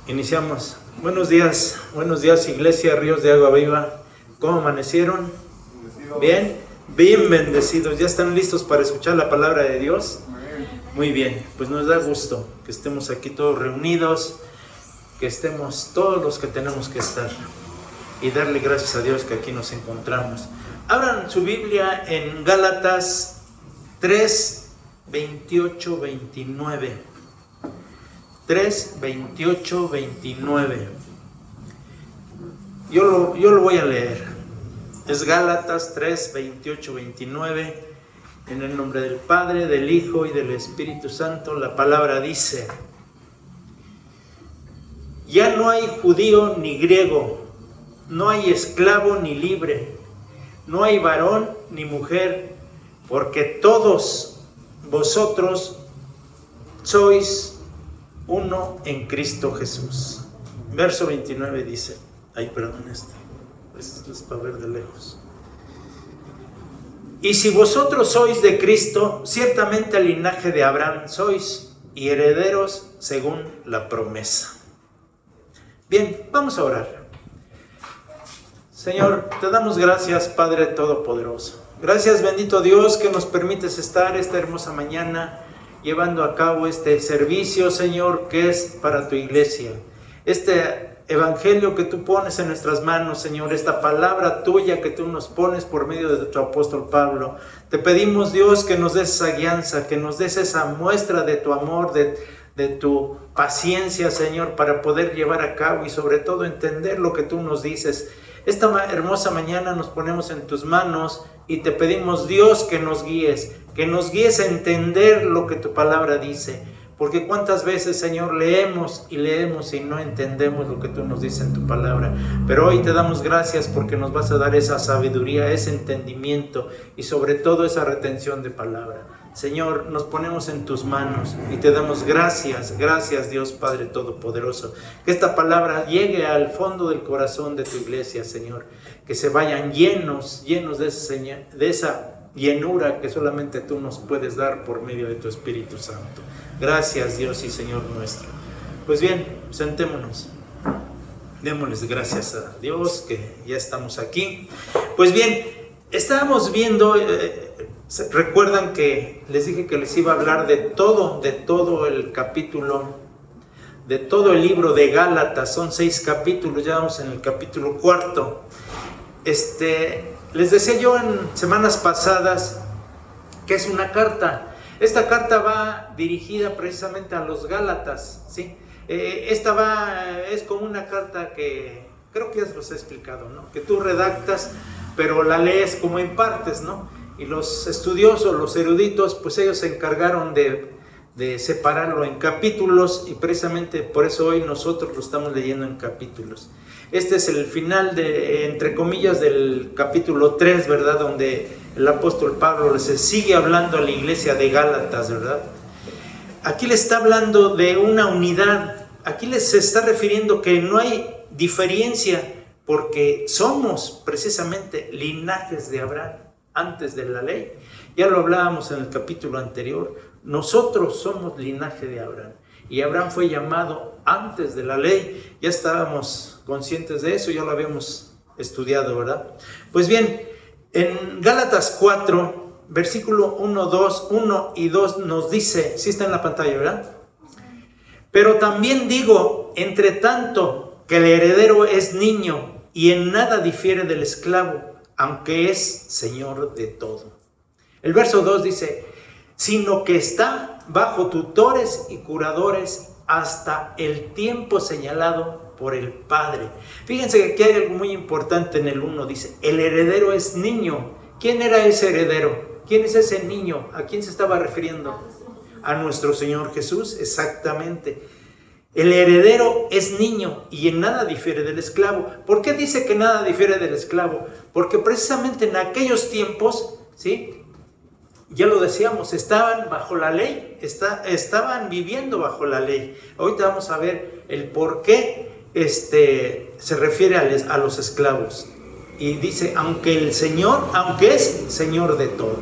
Iniciamos. Buenos días Iglesia Ríos de Agua Viva. ¿Cómo amanecieron? ¿Bien? Bien bendecidos. ¿Ya están listos para escuchar la palabra de Dios? Muy bien, pues nos da gusto que estemos aquí todos reunidos, que estemos todos los que tenemos que estar y darle gracias a Dios que aquí nos encontramos. Abran su Biblia en Gálatas 3, 28, 29. 3, 28, 29. Yo lo voy a leer. Es Gálatas 3, 28, 29. En el nombre del Padre, del Hijo y del Espíritu Santo, la palabra dice: ya no hay judío ni griego, no hay esclavo ni libre, no hay varón ni mujer, porque todos vosotros sois uno en Cristo Jesús. Verso 29 dice, esto es para ver de lejos. Y si vosotros sois de Cristo, ciertamente el linaje de Abraham sois, y herederos según la promesa. Bien, vamos a orar. Señor, te damos gracias, Padre Todopoderoso. Gracias, bendito Dios, que nos permites estar esta hermosa mañana llevando a cabo este servicio, Señor, que es para tu iglesia. Este evangelio que tú pones en nuestras manos, Señor, esta palabra tuya que tú nos pones por medio de tu apóstol Pablo. Te pedimos, Dios, que nos des esa guianza, que nos des esa muestra de tu amor, de tu paciencia, Señor, para poder llevar a cabo y sobre todo entender lo que tú nos dices. Esta hermosa mañana nos ponemos en tus manos y te pedimos, Dios, que nos guíes a entender lo que tu palabra dice. Porque cuántas veces, Señor, leemos y no entendemos lo que tú nos dices en tu palabra. Pero hoy te damos gracias porque nos vas a dar esa sabiduría, ese entendimiento y sobre todo esa retención de palabra. Señor, nos ponemos en tus manos y te damos gracias, Dios Padre Todopoderoso. Que esta palabra llegue al fondo del corazón de tu iglesia, Señor. Que se vayan llenos de esa llenura que solamente tú nos puedes dar por medio de tu Espíritu Santo. Gracias, Dios y Señor nuestro. Pues bien, sentémonos. Démosles gracias a Dios que ya estamos aquí. Pues bien, estábamos viendo... recuerdan que les dije que les iba a hablar de todo el capítulo, de todo el libro de Gálatas. Son 6 capítulos, ya vamos en el capítulo 4. Les decía yo en semanas pasadas que es una carta. Esta carta va dirigida precisamente a los Gálatas, ¿sí? Es como una carta que creo que ya se los he explicado, ¿no? Que tú redactas, pero la lees como en partes, ¿no? Y los estudiosos, los eruditos, pues ellos se encargaron de separarlo en capítulos y precisamente por eso hoy nosotros lo estamos leyendo en capítulos. Este es el final entre comillas, del capítulo 3, ¿verdad? Donde el apóstol Pablo les sigue hablando a la iglesia de Gálatas, ¿verdad? Aquí le está hablando de una unidad. Aquí les está refiriendo que no hay diferencia porque somos precisamente linajes de Abraham antes de la ley. Ya lo hablábamos en el capítulo anterior. Nosotros somos linaje de Abraham. Y Abraham fue llamado antes de la ley. Ya estábamos conscientes de eso, ya lo habíamos estudiado, ¿verdad? Pues bien, en Gálatas 4, versículo 1 y 2 nos dice, sí está en la pantalla, ¿verdad? Pero también digo, entre tanto que el heredero es niño y en nada difiere del esclavo, aunque es señor de todo. El verso 2 dice, sino que está bajo tutores y curadores hasta el tiempo señalado por el Padre. Fíjense que aquí hay algo muy importante en el 1, dice, el heredero es niño. ¿Quién era ese heredero? ¿Quién es ese niño? ¿A quién se estaba refiriendo? A nuestro Señor Jesús, exactamente. El heredero es niño y en nada difiere del esclavo. ¿Por qué dice que nada difiere del esclavo? Porque precisamente en aquellos tiempos, ¿sí? Ya lo decíamos, estaban bajo la ley, estaban viviendo bajo la ley. Ahorita vamos a ver el por qué se refiere a los esclavos. Y dice, aunque es Señor de todo.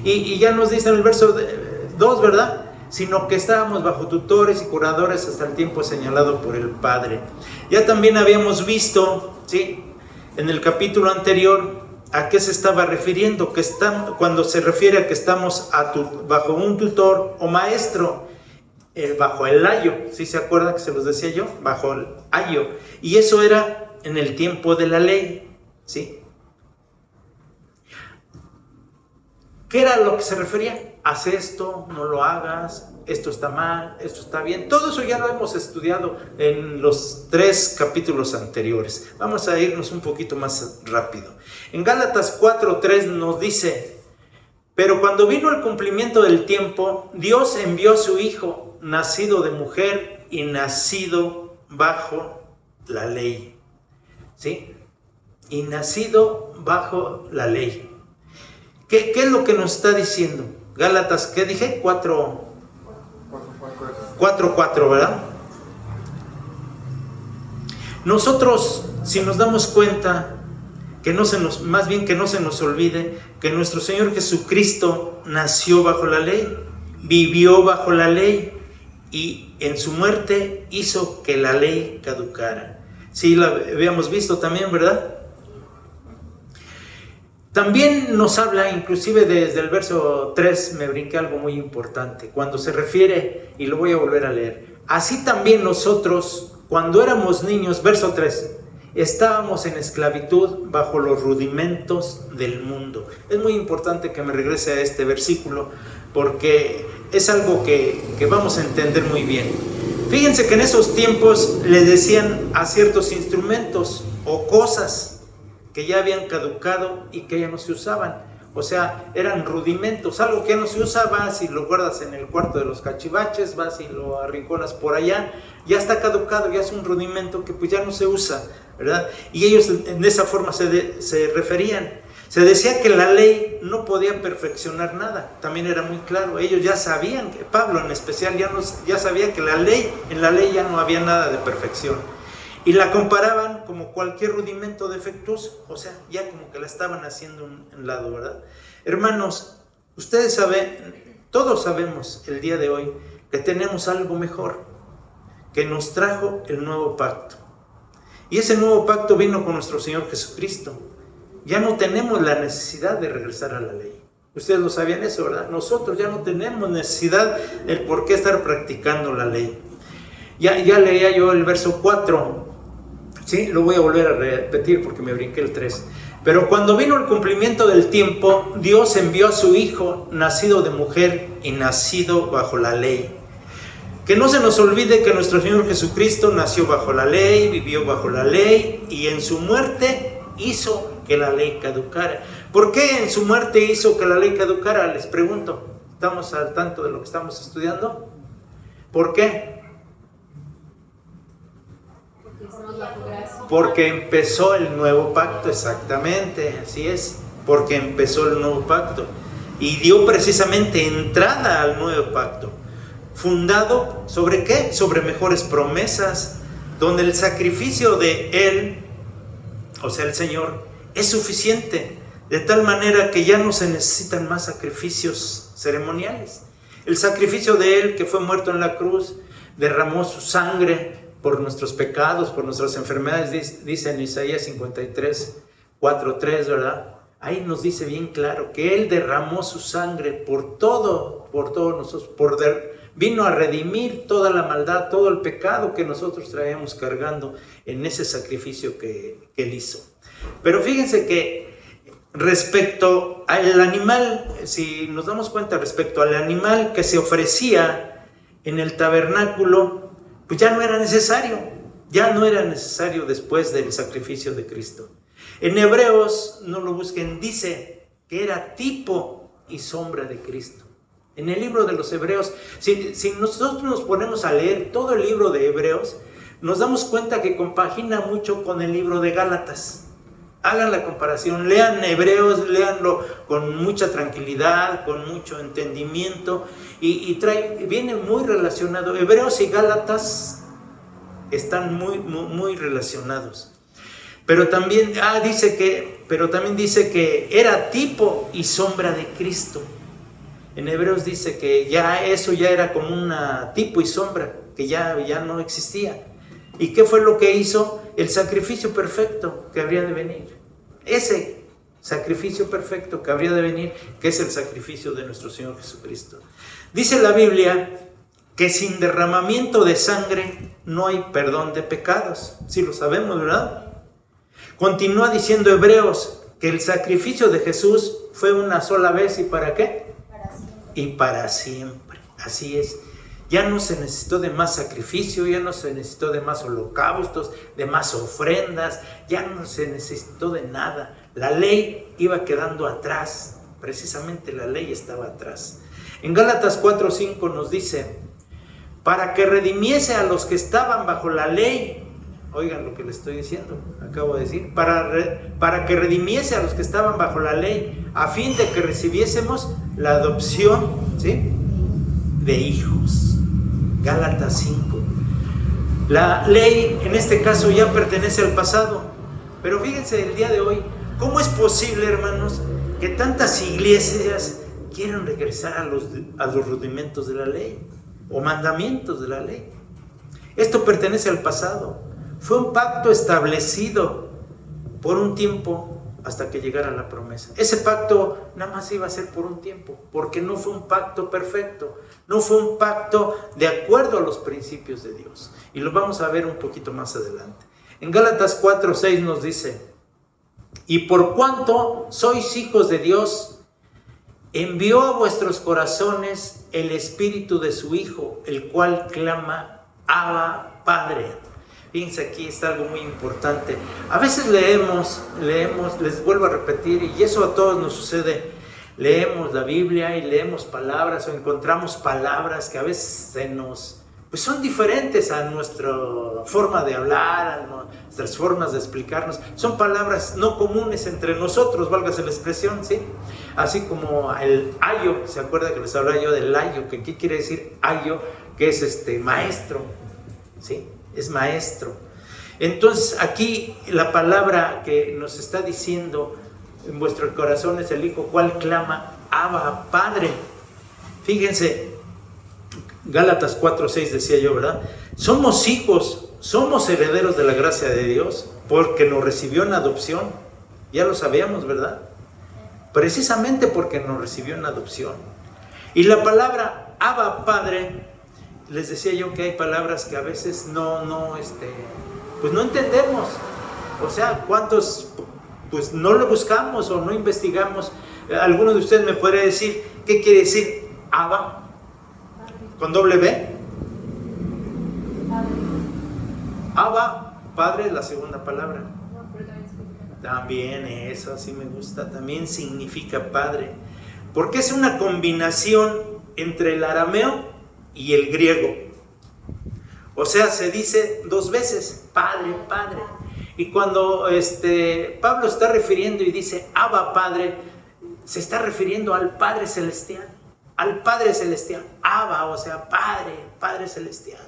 Y ya nos dice en el verso 2, ¿verdad? sino que estábamos bajo tutores y curadores hasta el tiempo señalado por el Padre. Ya también habíamos visto, ¿sí?, en el capítulo anterior, a qué se estaba refiriendo, cuando se refiere a que estamos bajo un tutor o maestro, bajo el ayo. ¿Sí se acuerdan que se los decía yo? Bajo el ayo. Y eso era en el tiempo de la ley, ¿sí? ¿Qué era lo que se refería? Haz esto, no lo hagas, esto está mal, esto está bien. Todo eso ya lo hemos estudiado en los 3 capítulos anteriores. Vamos a irnos un poquito más rápido. En Gálatas 4:3 nos dice: pero cuando vino el cumplimiento del tiempo, Dios envió a su Hijo, nacido de mujer y nacido bajo la ley. ¿Sí? Y nacido bajo la ley. ¿Qué es lo que nos está diciendo? Gálatas, ¿qué dije? 4:4, ¿verdad? Nosotros, si nos damos cuenta, que no se nos olvide que nuestro Señor Jesucristo nació bajo la ley, vivió bajo la ley y en su muerte hizo que la ley caducara. Sí, la habíamos visto también, ¿verdad? También nos habla, inclusive desde el verso 3, me brinqué algo muy importante, cuando se refiere, y lo voy a volver a leer: así también nosotros, cuando éramos niños, verso 3, estábamos en esclavitud bajo los rudimentos del mundo. Es muy importante que me regrese a este versículo, porque es algo que vamos a entender muy bien. Fíjense que en esos tiempos le decían a ciertos instrumentos o cosas que ya habían caducado y que ya no se usaban. O sea, eran rudimentos, algo que no se usa. Vas y lo guardas en el cuarto de los cachivaches, vas y lo arrinconas por allá, ya está caducado, ya es un rudimento que pues ya no se usa, ¿verdad? Y ellos de esa forma se referían. Se decía que la ley no podía perfeccionar nada, también era muy claro. Ellos ya sabían, que Pablo en especial ya sabía que en la ley ya no había nada de perfección. Y la comparaban como cualquier rudimento defectuoso, o sea, ya como que la estaban haciendo un lado, ¿verdad? Hermanos, ustedes saben, todos sabemos el día de hoy que tenemos algo mejor, que nos trajo el nuevo pacto. Y ese nuevo pacto vino con nuestro Señor Jesucristo. Ya no tenemos la necesidad de regresar a la ley. Ustedes lo sabían eso, ¿verdad? Nosotros ya no tenemos necesidad del por qué estar practicando la ley. Ya leía yo el verso 4. Sí, lo voy a volver a repetir porque me brinqué el 3. Pero cuando vino el cumplimiento del tiempo, Dios envió a su Hijo, nacido de mujer y nacido bajo la ley. Que no se nos olvide que nuestro Señor Jesucristo nació bajo la ley, vivió bajo la ley y en su muerte hizo que la ley caducara. ¿Por qué en su muerte hizo que la ley caducara? Les pregunto. ¿Estamos al tanto de lo que estamos estudiando? ¿Por qué? Porque empezó el nuevo pacto, exactamente, así es, porque empezó el nuevo pacto y dio precisamente entrada al nuevo pacto, fundado ¿sobre qué? Sobre mejores promesas, donde el sacrificio de Él, o sea el Señor, es suficiente, de tal manera que ya no se necesitan más sacrificios ceremoniales. El sacrificio de Él, que fue muerto en la cruz, derramó su sangre por nuestros pecados, por nuestras enfermedades, dice en Isaías 53:4-3, ¿verdad? Ahí nos dice bien claro que Él derramó su sangre por todos nosotros, vino a redimir toda la maldad, todo el pecado que nosotros traíamos cargando en ese sacrificio que Él hizo. Pero fíjense que respecto al animal, si nos damos cuenta, respecto al animal que se ofrecía en el tabernáculo, pues ya no era necesario después del sacrificio de Cristo. En Hebreos, no lo busquen, dice que era tipo y sombra de Cristo. En el libro de los Hebreos, si nosotros nos ponemos a leer todo el libro de Hebreos, nos damos cuenta que compagina mucho con el libro de Gálatas. Hagan la comparación, lean Hebreos, léanlo con mucha tranquilidad, con mucho entendimiento y viene muy relacionado. Hebreos y Gálatas están muy relacionados. Pero también dice que era tipo y sombra de Cristo. En Hebreos dice que ya eso ya era como una tipo y sombra, que ya no existía. ¿Y qué fue lo que hizo? El sacrificio perfecto que habría de venir. Ese sacrificio perfecto que habría de venir, que es el sacrificio de nuestro Señor Jesucristo. Dice la Biblia que sin derramamiento de sangre no hay perdón de pecados. Sí lo sabemos, ¿verdad? Continúa diciendo Hebreos que el sacrificio de Jesús fue una sola vez. ¿Y para qué? Para siempre. Y para siempre. Así es. Ya no se necesitó de más sacrificio, ya no se necesitó de más holocaustos, de más ofrendas, ya no se necesitó de nada. La ley iba quedando atrás, precisamente la ley estaba atrás. En Gálatas 4:5 nos dice, para que redimiese a los que estaban bajo la ley. Oigan lo que les estoy diciendo, acabo de decir, para que redimiese a los que estaban bajo la ley, a fin de que recibiésemos la adopción, ¿sí?, de hijos. Gálatas 5. La ley en este caso ya pertenece al pasado, pero fíjense el día de hoy, ¿cómo es posible, hermanos, que tantas iglesias quieran regresar a los rudimentos de la ley o mandamientos de la ley? Esto pertenece al pasado. Fue un pacto establecido por un tiempo hasta que llegara la promesa. Ese pacto nada más iba a ser por un tiempo, porque no fue un pacto perfecto, no fue un pacto de acuerdo a los principios de Dios. Y lo vamos a ver un poquito más adelante. En Gálatas 4:6 nos dice, y por cuanto sois hijos de Dios, envió a vuestros corazones el espíritu de su Hijo, el cual clama, Abba, Padre. Fíjense, aquí está algo muy importante. A veces leemos, les vuelvo a repetir, y eso a todos nos sucede. Leemos la Biblia y leemos palabras o encontramos palabras que a veces pues son diferentes a nuestra forma de hablar, a nuestras formas de explicarnos. Son palabras no comunes entre nosotros, válgase la expresión, ¿sí? Así como el ayo, ¿se acuerda que les hablaba yo del ayo? ¿Qué quiere decir ayo? Que es maestro, ¿sí? Es maestro. Entonces aquí la palabra que nos está diciendo en vuestro corazón es el Hijo, cual clama, Abba, Padre. Fíjense, Gálatas 4:6 decía yo, ¿verdad? Somos hijos, somos herederos de la gracia de Dios, porque nos recibió en adopción. Ya lo sabíamos, ¿verdad? Precisamente porque nos recibió en adopción. Y la palabra Abba, Padre, les decía yo que hay palabras que a veces pues no entendemos. O sea, ¿cuántos pues no lo buscamos o no investigamos? ¿Alguno de ustedes me podría decir qué quiere decir Abba? ¿Con doble B? Abba, Padre es la segunda palabra. También eso, así me gusta. También significa Padre. Porque es una combinación entre el arameo y el griego. O sea, se dice dos veces, Padre, Padre. Y cuando Pablo está refiriendo y dice Abba, Padre, se está refiriendo al Padre Celestial. Al Padre Celestial. Abba, o sea, Padre, Padre Celestial.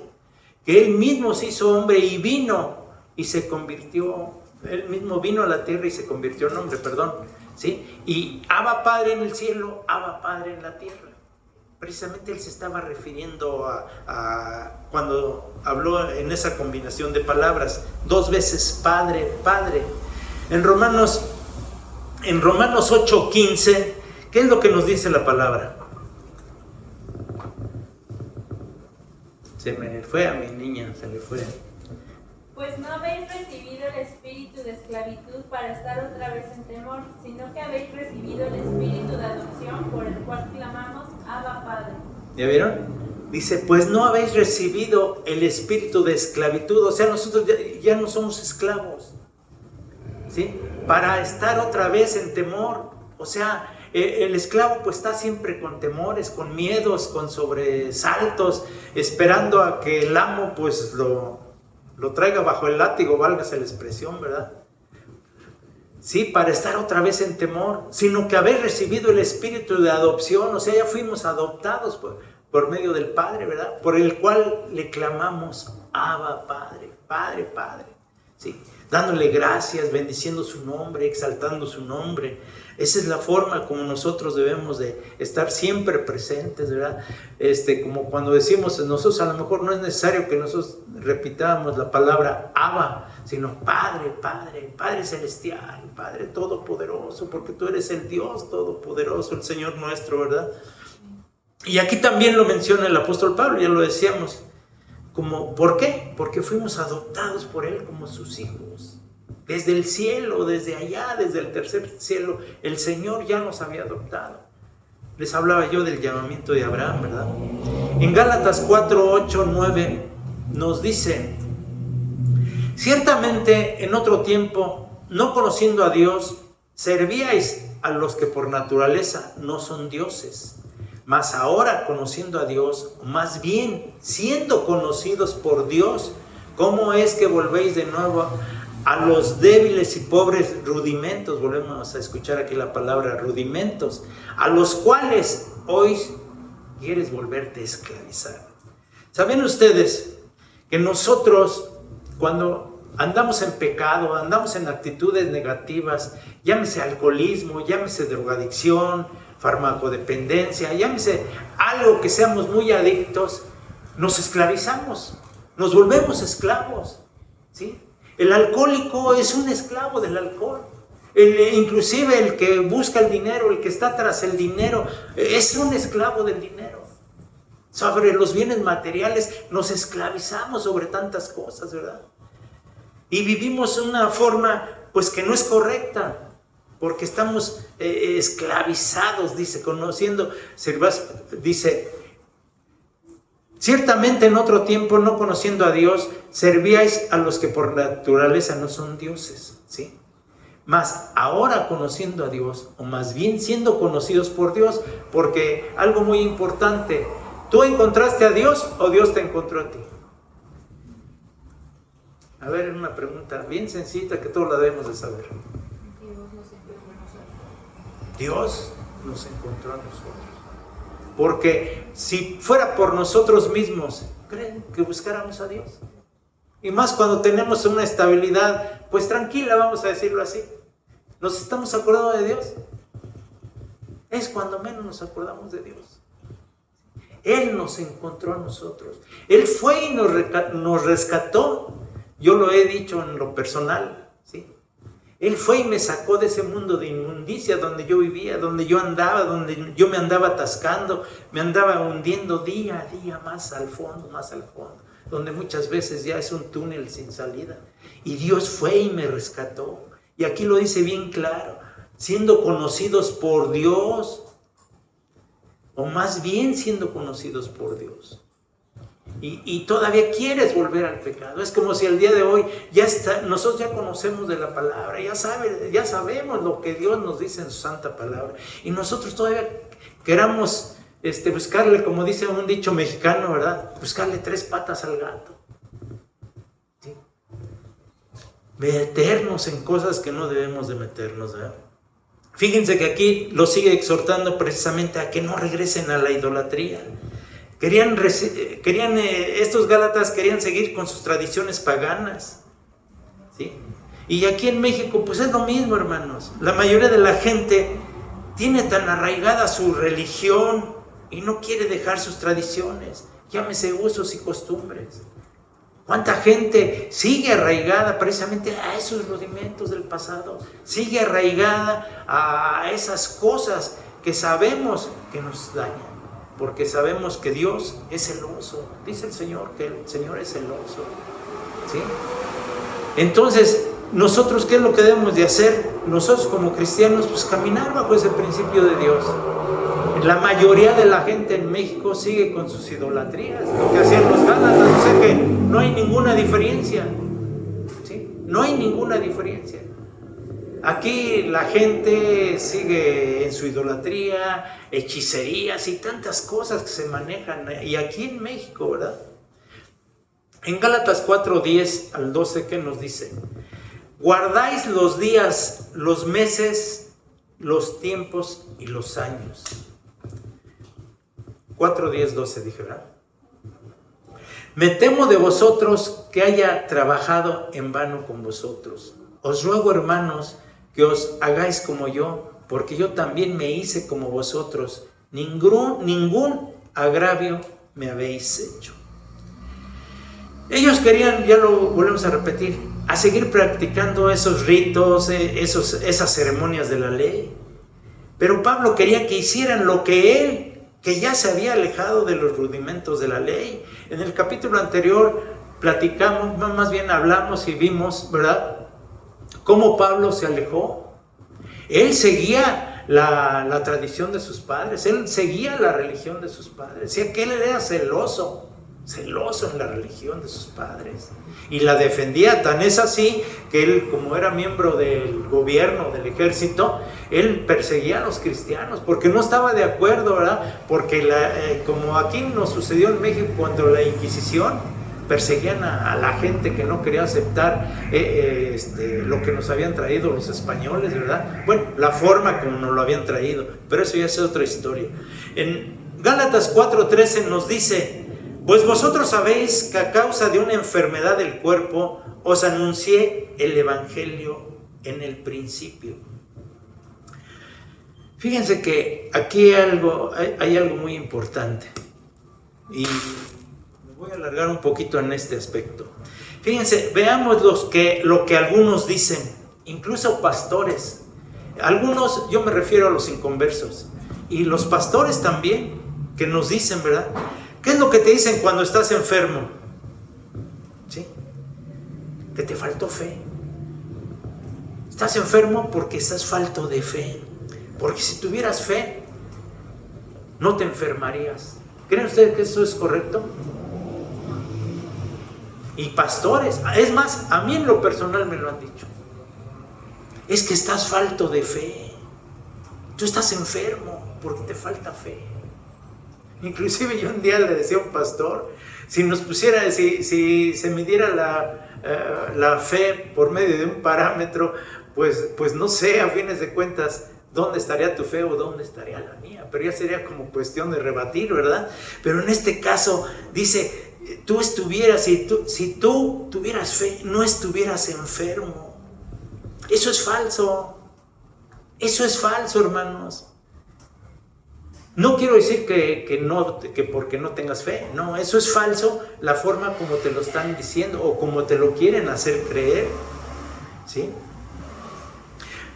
Que Él mismo se hizo hombre y vino y se convirtió. Él mismo vino a la tierra y se convirtió en hombre, perdón. ¿Sí? Y Abba, Padre en el cielo, Abba, Padre en la tierra. Precisamente él se estaba refiriendo a cuando habló en esa combinación de palabras, dos veces Padre, Padre. En Romanos 8:15, ¿qué es lo que nos dice la palabra? Se me fue a mi niña, se le fue. Pues no habéis recibido el espíritu de esclavitud para estar otra vez en temor, sino que habéis recibido el espíritu de adopción por el cual clamamos, Abba, Padre. ¿Ya vieron? Dice, pues no habéis recibido el espíritu de esclavitud, o sea, nosotros ya no somos esclavos, ¿sí? Para estar otra vez en temor. O sea, el esclavo pues está siempre con temores, con miedos, con sobresaltos, esperando a que el amo pues lo traiga bajo el látigo, válgase la expresión, ¿verdad? Sí, para estar otra vez en temor, sino que habéis recibido el espíritu de adopción, o sea, ya fuimos adoptados por medio del Padre, ¿verdad? Por el cual le clamamos, Abba, Padre, Padre, Padre. ¿sí? Dándole gracias, bendiciendo su nombre, exaltando su nombre. Esa es la forma como nosotros debemos de estar siempre presentes, ¿verdad? Como cuando decimos, nosotros a lo mejor no es necesario que nosotros repitamos la palabra Abba, sino Padre, Padre, Padre Celestial, Padre Todopoderoso, porque tú eres el Dios Todopoderoso, el Señor nuestro, ¿verdad? Y aquí también lo menciona el apóstol Pablo, ya lo decíamos. ¿Por qué? Porque fuimos adoptados por Él como sus hijos. Desde el cielo, desde allá, desde el tercer cielo, el Señor ya nos había adoptado. Les hablaba yo del llamamiento de Abraham, ¿verdad? En Gálatas 4, 8, 9 nos dice: ciertamente en otro tiempo, no conociendo a Dios, servíais a los que por naturaleza no son dioses. Mas ahora, conociendo a Dios, más bien siendo conocidos por Dios, ¿cómo es que volvéis de nuevo a los débiles y pobres rudimentos? Volvemos a escuchar aquí la palabra rudimentos, a los cuales hoy quieres volverte a esclavizar. ¿Saben ustedes que nosotros, cuando andamos en pecado, andamos en actitudes negativas, llámese alcoholismo, llámese drogadicción, farmacodependencia, llámese algo que seamos muy adictos, nos esclavizamos, nos volvemos esclavos, ¿sí? El alcohólico es un esclavo del alcohol. Inclusive el que busca el dinero, el que está tras el dinero, es un esclavo del dinero. Sobre los bienes materiales nos esclavizamos sobre tantas cosas, ¿verdad? Y vivimos una forma pues que no es correcta, porque estamos esclavizados, dice, dice, ciertamente en otro tiempo, no conociendo a Dios, servíais a los que por naturaleza no son dioses, ¿sí? Mas ahora conociendo a Dios, o más bien siendo conocidos por Dios, porque algo muy importante, ¿tú encontraste a Dios o Dios te encontró a ti? A ver, una pregunta bien sencilla que todos la debemos de saber. Dios nos encontró a nosotros. Porque si fuera por nosotros mismos, ¿creen que buscáramos a Dios? Y más cuando tenemos una estabilidad, pues tranquila, vamos a decirlo así. ¿Nos estamos acordando de Dios? Es cuando menos nos acordamos de Dios. Él nos encontró a nosotros. Él fue y nos rescató. Yo lo he dicho en lo personal, ¿sí? Él fue y me sacó de ese mundo de inmundicia donde yo vivía, donde yo andaba, donde yo me andaba atascando, me andaba hundiendo día a día más al fondo, donde muchas veces ya es un túnel sin salida. Y Dios fue y me rescató. Y aquí lo dice bien claro, siendo conocidos por Dios, o más bien siendo conocidos por Dios. Y todavía quieres volver al pecado. Es como si el día de hoy nosotros ya conocemos de la palabra, ya sabemos lo que Dios nos dice en su santa palabra. Y nosotros todavía queramos buscarle, como dice un dicho mexicano, ¿verdad? Buscarle 3 patas al gato. ¿Sí? Meternos en cosas que no debemos de meternos, ¿verdad? Fíjense que aquí lo sigue exhortando precisamente a que no regresen a la idolatría. Estos gálatas querían seguir con sus tradiciones paganas, ¿sí? Y aquí en México pues es lo mismo, hermanos. La mayoría de la gente tiene tan arraigada su religión y no quiere dejar sus tradiciones, llámese usos y costumbres. ¿Cuánta gente sigue arraigada precisamente a esos rudimentos del pasado? Sigue arraigada a esas cosas que sabemos que nos dañan. Porque sabemos que Dios es celoso. Dice el Señor que el Señor es celoso, ¿sí? Entonces, nosotros, ¿qué es lo que debemos de hacer? Nosotros como cristianos, pues caminar bajo ese principio de Dios. La mayoría de la gente en México sigue con sus idolatrías, lo que hacían los gálatas. O sea que no hay ninguna diferencia, ¿sí? No hay ninguna diferencia. Aquí la gente sigue en su idolatría, hechicerías y tantas cosas que se manejan. Y aquí en México, ¿verdad? En Gálatas 4:10 al 12, ¿qué nos dice? Guardáis los días, los meses, los tiempos y los años. 4:10, 12 dije, ¿verdad? Me temo de vosotros que haya trabajado en vano con vosotros. Os ruego, hermanos, que os hagáis como yo, porque yo también me hice como vosotros. Ningún agravio me habéis hecho. Ellos querían, ya lo volvemos a repetir, a seguir practicando esos ritos, esas ceremonias de la ley. Pero Pablo quería que hicieran lo que él, que ya se había alejado de los rudimentos de la ley. En el capítulo anterior platicamos, más bien hablamos y vimos, ¿verdad?, cómo Pablo se alejó. Él seguía la tradición de sus padres, él seguía la religión de sus padres. Decía que él era celoso en la religión de sus padres y la defendía. Tan es así que él, como era miembro del gobierno, del ejército, él perseguía a los cristianos porque no estaba de acuerdo, ¿verdad? Porque como aquí nos sucedió en México cuando la Inquisición, perseguían a la gente que no quería aceptar lo que nos habían traído los españoles, ¿verdad? Bueno, la forma como nos lo habían traído, pero eso ya es otra historia. En Gálatas 4:13 nos dice: pues vosotros sabéis que a causa de una enfermedad del cuerpo os anuncié el evangelio en el principio. Fíjense que aquí hay algo muy importante y me voy a alargar un poquito en este aspecto. Fíjense, veamos lo que algunos dicen, incluso pastores. Algunos, yo me refiero a los inconversos, y los pastores también, que nos dicen, ¿verdad? ¿Qué es lo que te dicen cuando estás enfermo? ¿Sí? Que te faltó fe. Estás enfermo porque estás falto de fe. Porque si tuvieras fe, no te enfermarías. ¿Creen ustedes que eso es correcto? Y pastores, es más, a mí en lo personal me lo han dicho. Es que estás falto de fe. Tú estás enfermo porque te falta fe. Inclusive yo un día le decía a un pastor, si se midiera la fe por medio de un parámetro, pues no sé, a fines de cuentas, dónde estaría tu fe o dónde estaría la mía. Pero ya sería como cuestión de rebatir, ¿verdad? Pero en este caso dice, si tú tuvieras fe, no estuvieras enfermo. Eso es falso. Eso es falso, hermanos. No quiero decir que porque no tengas fe, no, eso es falso, la forma como te lo están diciendo o como te lo quieren hacer creer, ¿sí?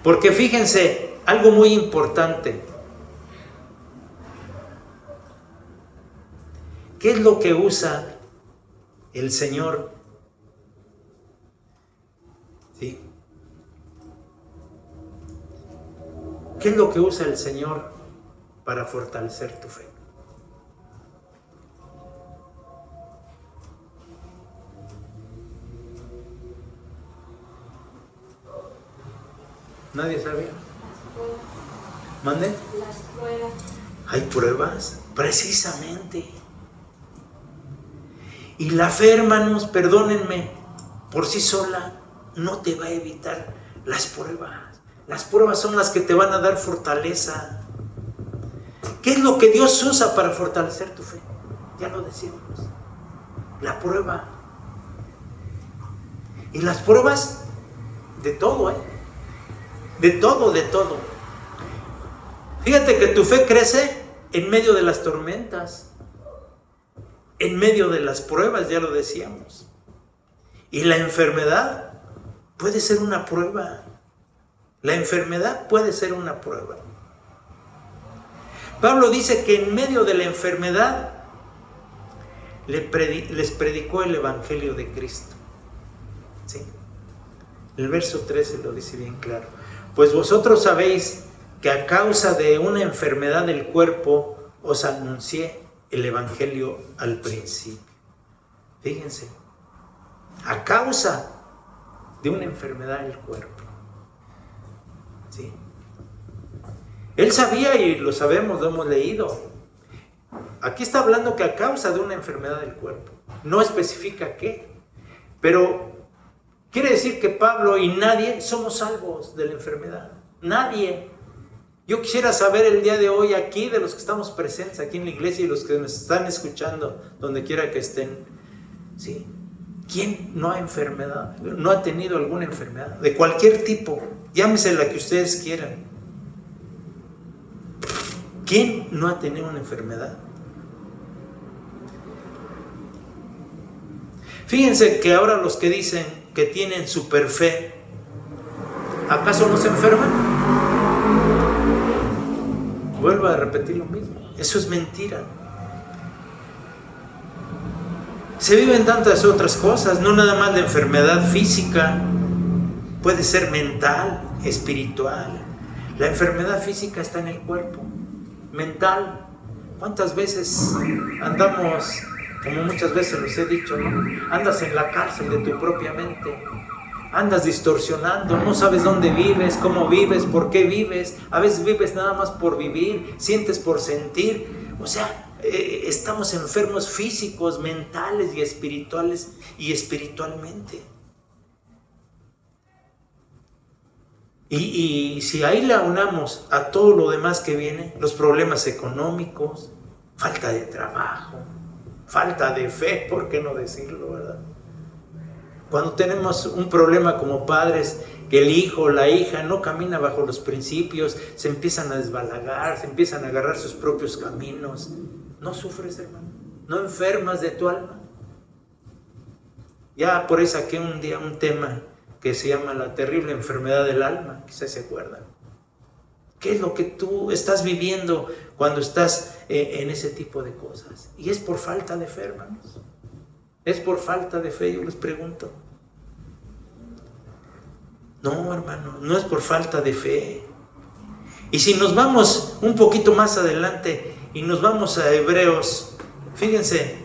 Porque fíjense, algo muy importante, ¿qué es lo que usa el Señor? ¿Sí? ¿Qué es lo que usa el Señor para fortalecer tu fe? ¿Nadie sabía? ¿Mande? Las pruebas. ¿Hay pruebas? Precisamente. Y la fe, hermanos, perdónenme, por sí sola no te va a evitar las pruebas. Las pruebas son las que te van a dar fortaleza. ¿Qué es lo que Dios usa para fortalecer tu fe? Ya lo decimos. La prueba. Y las pruebas de todo, De todo, de todo. Fíjate que tu fe crece en medio de las tormentas, en medio de las pruebas, ya lo decíamos. Y la enfermedad puede ser una prueba. La enfermedad puede ser una prueba. Pablo dice que en medio de la enfermedad les predicó el evangelio de Cristo. ¿Sí? El verso 13 lo dice bien claro. Pues vosotros sabéis que a causa de una enfermedad del cuerpo os anuncié el evangelio al principio. Fíjense, a causa de una enfermedad del cuerpo. ¿Sí? Él sabía, y lo sabemos, lo hemos leído. Aquí está hablando que a causa de una enfermedad del cuerpo. No especifica qué. Pero quiere decir que Pablo y nadie somos salvos de la enfermedad. Nadie. Yo quisiera saber el día de hoy aquí, de los que estamos presentes aquí en la iglesia y los que nos están escuchando, donde quiera que estén. ¿Sí? ¿Quién no ha enfermedad? ¿No ha tenido alguna enfermedad? De cualquier tipo, llámese la que ustedes quieran. ¿Quién no ha tenido una enfermedad? Fíjense que ahora los que dicen que tienen super fe, ¿acaso no se enferman? Vuelvo a repetir lo mismo. Eso es mentira. Se viven tantas otras cosas, no nada más de enfermedad física, puede ser mental, espiritual. La enfermedad física está en el cuerpo, mental. ¿Cuántas veces andamos, como muchas veces los he dicho, ¿no? Andas en la cárcel de tu propia mente, andas distorsionando, no sabes dónde vives, cómo vives, por qué vives, a veces vives nada más por vivir, sientes por sentir, o sea, estamos enfermos físicos, mentales y espirituales y espiritualmente. Y si ahí le aunamos a todo lo demás que viene, los problemas económicos, falta de trabajo, falta de fe, ¿por qué no decirlo, verdad? Cuando tenemos un problema como padres, que el hijo o la hija no camina bajo los principios, se empiezan a desbalagar, se empiezan a agarrar sus propios caminos, ¿no sufres, hermano? ¿No enfermas de tu alma? Ya por eso saqué un día un tema que se llama la terrible enfermedad del alma, quizás se acuerdan. ¿Qué es lo que tú estás viviendo cuando estás en ese tipo de cosas? Y es por falta de fe, hermanos. Es por falta de fe, yo les pregunto. No, hermano, no es por falta de fe. Y si nos vamos un poquito más adelante y nos vamos a Hebreos, fíjense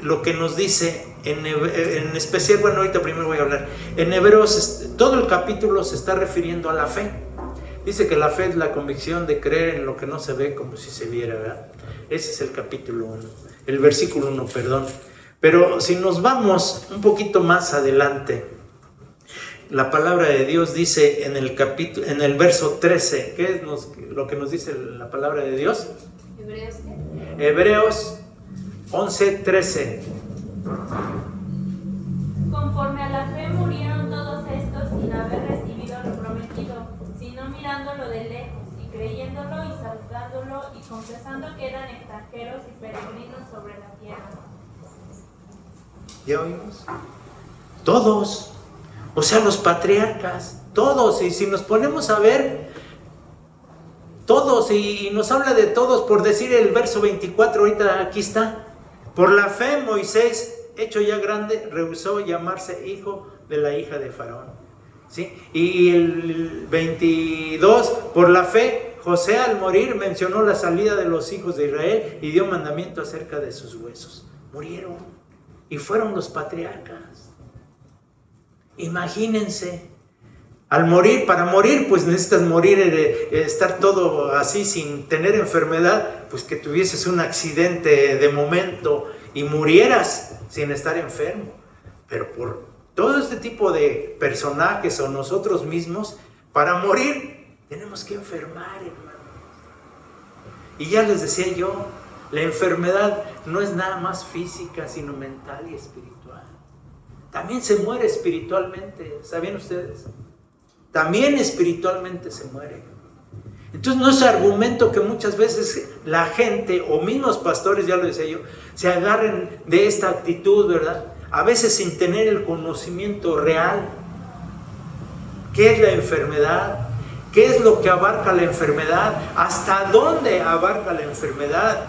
lo que nos dice en especial, bueno, ahorita primero voy a hablar. En Hebreos, todo el capítulo se está refiriendo a la fe. Dice que la fe es la convicción de creer en lo que no se ve como si se viera, ¿verdad? Ese es el capítulo 1, el versículo 1, perdón. Pero si nos vamos un poquito más adelante, la palabra de Dios dice en el verso 13, ¿qué es lo que nos dice la palabra de Dios? Hebreos 11:13. Conforme a la fe murieron todos estos sin haber recibido lo prometido, sino mirándolo de lejos y creyéndolo y saludándolo y confesando que eran extranjeros y peregrinos sobre la tierra. ¿Ya oímos? Todos, o sea, los patriarcas, todos, y si nos ponemos a ver, todos, y nos habla de todos, por decir el verso 24, ahorita aquí está. Por la fe Moisés, hecho ya grande, rehusó llamarse hijo de la hija de Faraón. ¿Sí? Y el 22, por la fe José al morir mencionó la salida de los hijos de Israel y dio mandamiento acerca de sus huesos. Murieron y fueron los patriarcas. Imagínense, al morir, para morir pues necesitas morir, estar todo así sin tener enfermedad, pues que tuvieses un accidente de momento y murieras sin estar enfermo. Pero por todo este tipo de personajes o nosotros mismos, para morir tenemos que enfermar, hermano. Y ya les decía yo, la enfermedad no es nada más física, sino mental y espiritual. También se muere espiritualmente, ¿sabían ustedes? También espiritualmente se muere. Entonces no es argumento que muchas veces la gente o mismos pastores, ya lo decía yo, se agarren de esta actitud, ¿verdad? A veces sin tener el conocimiento real. ¿Qué es la enfermedad? ¿Qué es lo que abarca la enfermedad? ¿Hasta dónde abarca la enfermedad?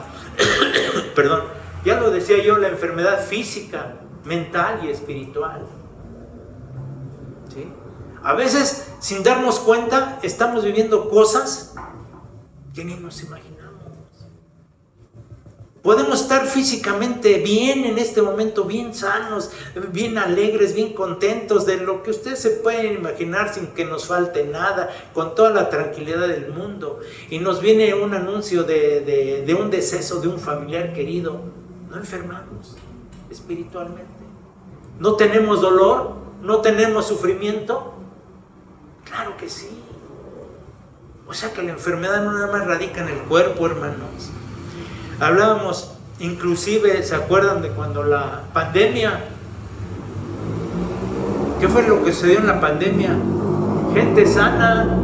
Perdón, ya lo decía yo, la enfermedad física, mental y espiritual. ¿Sí? A veces, sin darnos cuenta, estamos viviendo cosas que ni nos imaginamos. Podemos estar físicamente bien en este momento, bien sanos, bien alegres, bien contentos, de lo que ustedes se pueden imaginar sin que nos falte nada, con toda la tranquilidad del mundo. Y nos viene un anuncio de un deceso de un familiar querido. No enfermamos espiritualmente. ¿No tenemos dolor? ¿No tenemos sufrimiento? Claro que sí. O sea que la enfermedad no nada más radica en el cuerpo, hermanos. Hablábamos Inclusive, ¿se acuerdan de cuando la pandemia? ¿Qué fue lo que sucedió en la pandemia? Gente sana,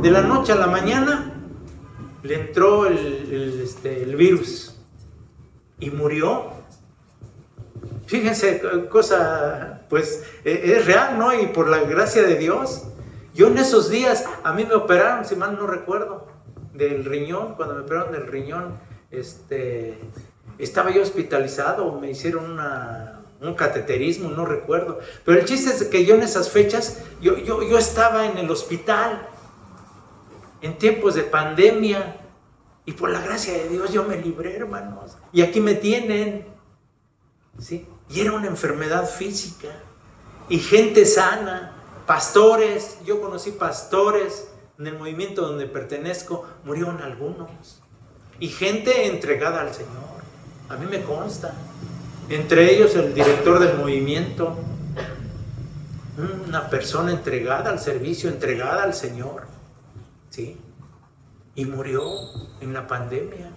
de la noche a la mañana le entró el virus y murió. Fíjense, cosa, pues es real, ¿no? Y por la gracia de Dios, yo en esos días, a mí me operaron, si mal no recuerdo, del riñón. Cuando me operaron del riñón, estaba yo hospitalizado, me hicieron un cateterismo, no recuerdo. Pero el chiste es que yo en esas fechas, yo estaba en el hospital, en tiempos de pandemia, y por la gracia de Dios yo me libré, hermanos. Y aquí me tienen, ¿sí? Y era una enfermedad física. Y gente sana, pastores, yo conocí pastores en el movimiento donde pertenezco, murieron algunos. Y gente entregada al Señor, a mí me consta. Entre ellos el director del movimiento, una persona entregada al servicio, entregada al Señor, ¿sí? Y murió en la pandemia.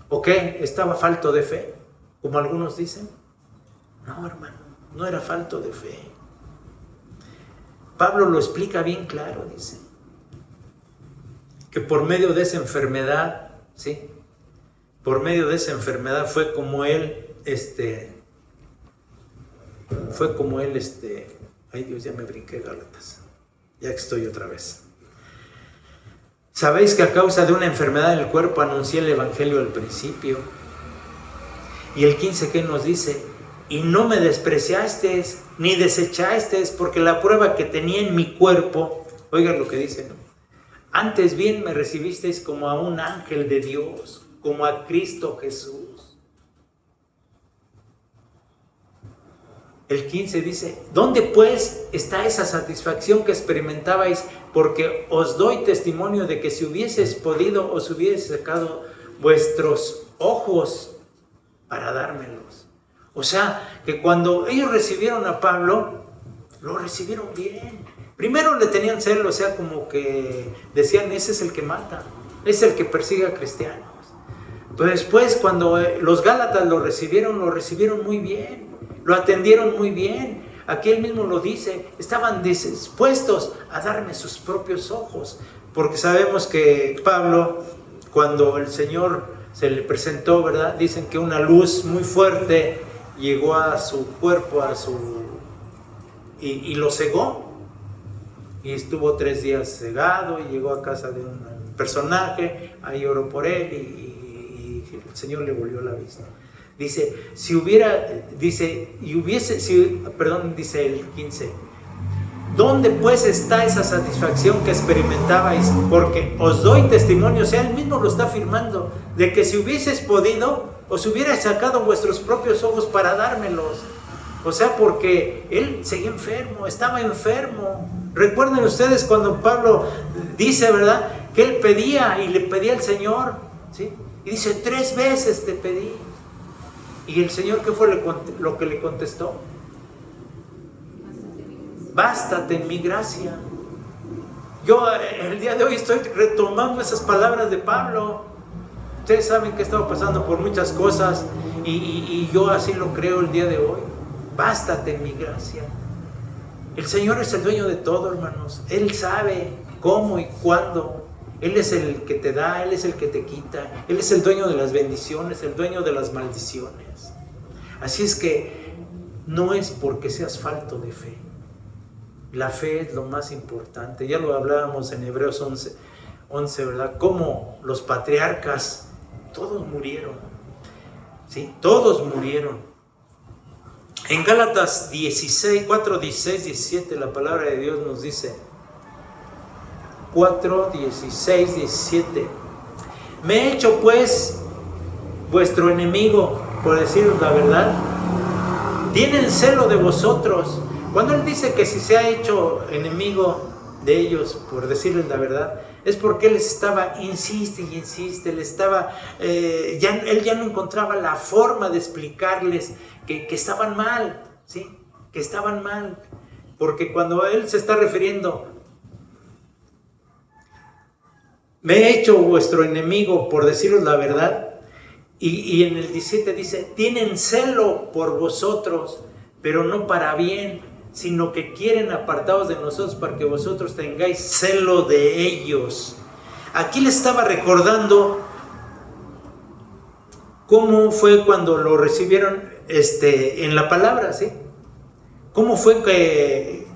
¿O qué? ¿Estaba falto de fe? Como algunos dicen. No, hermano, no era falto de fe. Pablo lo explica bien claro, dice, que por medio de esa enfermedad, ¿sí? Por medio de esa enfermedad fue como él, ay Dios, ya me brinqué Gálatas, ya que estoy otra vez. Sabéis que a causa de una enfermedad del cuerpo anuncié el evangelio al principio. Y el 15, ¿qué nos dice? Y no me despreciasteis, ni desechasteis, porque la prueba que tenía en mi cuerpo, oigan lo que dice, ¿no? Antes bien me recibisteis como a un ángel de Dios, como a Cristo Jesús. El 15 dice, ¿dónde pues está esa satisfacción que experimentabais? Porque os doy testimonio de que si hubieseis podido, os hubieseis sacado vuestros ojos para dármelos. O sea, que cuando ellos recibieron a Pablo, lo recibieron bien. Primero le tenían celo, o sea, como que decían, ese es el que mata, es el que persigue a cristianos. Pero después, cuando los Gálatas lo recibieron muy bien, lo atendieron muy bien. Aquí él mismo lo dice, estaban dispuestos a darme sus propios ojos, porque sabemos que Pablo, cuando el Señor se le presentó, ¿verdad? Dicen que una luz muy fuerte llegó a su cuerpo, y lo cegó. Y estuvo 3 días cegado y llegó a casa de un personaje, ahí oró por él y el Señor le volvió la vista. Dice, dice el 15, ¿dónde pues está esa satisfacción que experimentabais? Porque os doy testimonio, o sea, él mismo lo está afirmando, de que si hubieseis podido, os hubierais sacado vuestros propios ojos para dármelos. O sea, porque él seguía enfermo, estaba enfermo. Recuerden ustedes cuando Pablo dice, ¿verdad?, que él pedía y le pedía al Señor, ¿sí? Y dice, 3 veces te pedí. Y el Señor, ¿qué fue lo que le contestó? Bástate en mi gracia. Yo el día de hoy estoy retomando esas palabras de Pablo. Ustedes saben que he estado pasando por muchas cosas y yo así lo creo el día de hoy. Bástate en mi gracia. El Señor es el dueño de todo, hermanos. Él sabe cómo y cuándo. Él es el que te da, Él es el que te quita. Él es el dueño de las bendiciones, el dueño de las maldiciones. Así es que no es porque seas falto de fe. La fe es lo más importante. Ya lo hablábamos en Hebreos 11, ¿verdad? Cómo los patriarcas, todos murieron. ¿Sí? Todos murieron. En Gálatas 4, 16, 17, la palabra de Dios nos dice, 4, 16, 17, me he hecho pues vuestro enemigo, por deciros la verdad. Tienen celo de vosotros. Cuando él dice que si se ha hecho enemigo de ellos, por decirles la verdad, es porque él estaba, insiste y insiste, él ya no encontraba la forma de explicarles que estaban mal, ¿sí? Que estaban mal, porque cuando él se está refiriendo me he hecho vuestro enemigo por deciros la verdad. Y en el 17 dice, tienen celo por vosotros, pero no para bien, sino que quieren apartados de nosotros para que vosotros tengáis celo de ellos. Aquí le estaba recordando cómo fue cuando lo recibieron en la palabra, ¿sí? Cómo fue que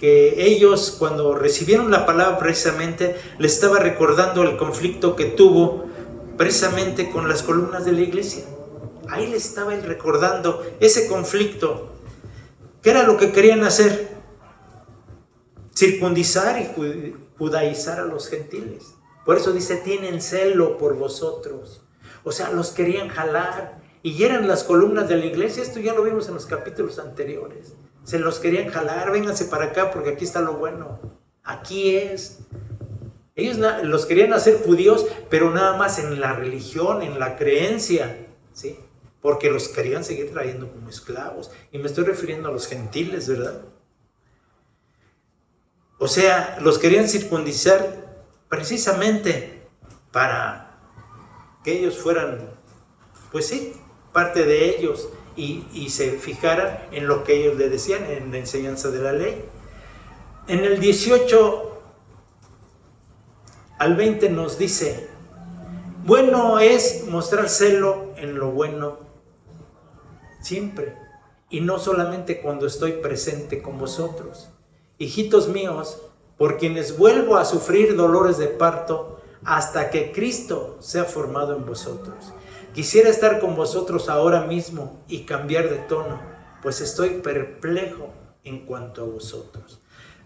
ellos cuando recibieron la palabra precisamente le estaba recordando el conflicto que tuvo precisamente con las columnas de la iglesia. Ahí le estaba él recordando ese conflicto. ¿Qué era lo que querían hacer? Circuncidar y judaizar a los gentiles. Por eso dice, tienen celo por vosotros. O sea, los querían jalar. Y eran las columnas de la iglesia. Esto ya lo vimos en los capítulos anteriores. Se los querían jalar. Vénganse para acá porque aquí está lo bueno. Aquí es. Ellos los querían hacer judíos, pero nada más en la religión, en la creencia, ¿sí? Porque los querían seguir trayendo como esclavos. Y me estoy refiriendo a los gentiles, ¿verdad? O sea, los querían circuncidar precisamente para que ellos fueran, pues sí, parte de ellos y se fijaran en lo que ellos le decían, en la enseñanza de la ley. En el 18 al 20 nos dice, bueno es mostrar celo en lo bueno siempre, y no solamente cuando estoy presente con vosotros. Hijitos míos, por quienes vuelvo a sufrir dolores de parto hasta que Cristo sea formado en vosotros. Quisiera estar con vosotros ahora mismo y cambiar de tono, pues estoy perplejo en cuanto a vosotros.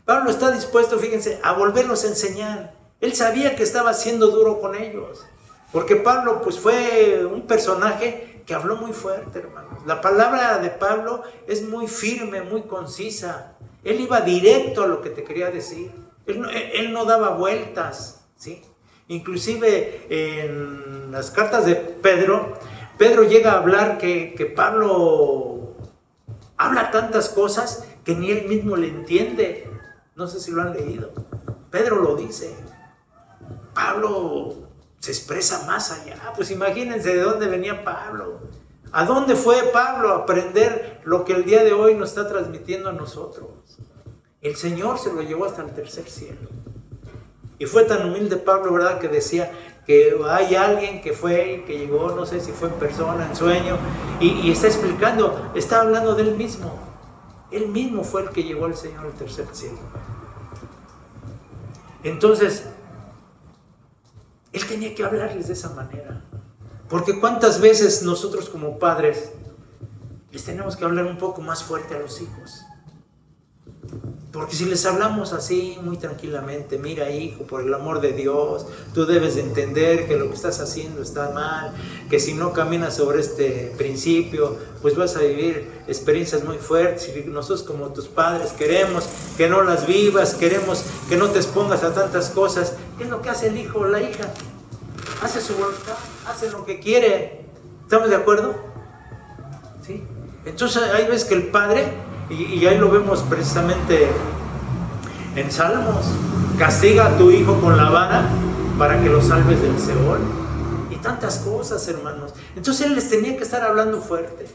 Pablo está dispuesto, fíjense, a volverlos a enseñar. Él sabía que estaba siendo duro con ellos, porque Pablo pues fue un personaje que habló muy fuerte, hermanos. La palabra de Pablo es muy firme, muy concisa. Él iba directo a lo que te quería decir. Él no daba vueltas, ¿sí? Inclusive en las cartas de Pedro llega a hablar que Pablo habla tantas cosas que ni él mismo le entiende. No sé si lo han leído. Pedro lo dice. Pablo se expresa más allá. Pues imagínense de dónde venía Pablo. ¿A dónde fue Pablo a aprender lo que el día de hoy nos está transmitiendo a nosotros? El Señor se lo llevó hasta el tercer cielo. Y fue tan humilde Pablo, ¿verdad? Que decía que hay alguien que fue, que llegó, no sé si fue en persona, en sueño, y está explicando, está hablando de él mismo. Él mismo fue el que llevó al Señor al tercer cielo. Entonces, él tenía que hablarles de esa manera. Porque cuántas veces nosotros como padres les tenemos que hablar un poco más fuerte a los hijos. Porque si les hablamos así muy tranquilamente, mira hijo, por el amor de Dios, tú debes de entender que lo que estás haciendo está mal, que si no caminas sobre este principio, pues vas a vivir experiencias muy fuertes. Y nosotros como tus padres queremos que no las vivas, queremos que no te expongas a tantas cosas. ¿Qué es lo que hace el hijo o la hija? Hace su voluntad, hace lo que quiere. ¿Estamos de acuerdo? ¿Sí? Entonces ahí ves que el padre, y ahí lo vemos precisamente en Salmos, castiga a tu hijo con la vara para que lo salves del Seol. Y tantas cosas, hermanos. Entonces él les tenía que estar hablando fuerte,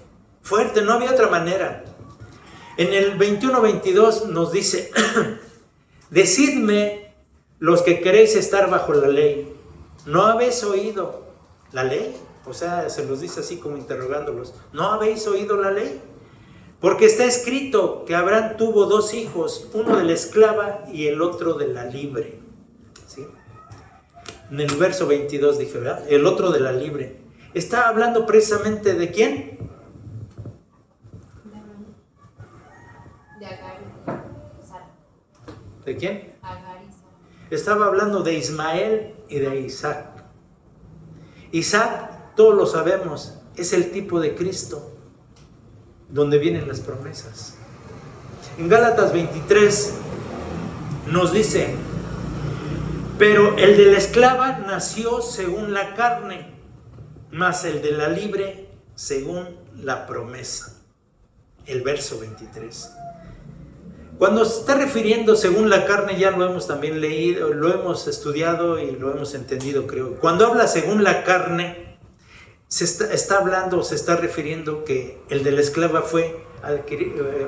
fuerte, no había otra manera. En el 21-22 nos dice, decidme los que queréis estar bajo la ley, ¿no habéis oído la ley? O sea, se los dice así como interrogándolos, ¿no habéis oído la ley? Porque está escrito que Abraham tuvo dos hijos, uno de la esclava y el otro de la libre. ¿Sí? En el verso 22 dije, ¿verdad? El otro de la libre. Está hablando precisamente de ¿quién? De Agar y Sara. ¿De quién? Agar y Sara. Estaba hablando de Ismael y de Isaac. Isaac, todos lo sabemos, es el tipo de Cristo, donde vienen las promesas. En Gálatas 23 nos dice, pero el de la esclava nació según la carne, mas el de la libre según la promesa. El verso 23. Cuando se está refiriendo según la carne, ya lo hemos también leído, lo hemos estudiado y lo hemos entendido, creo. Cuando habla según la carne, se está refiriendo que el de la esclava fue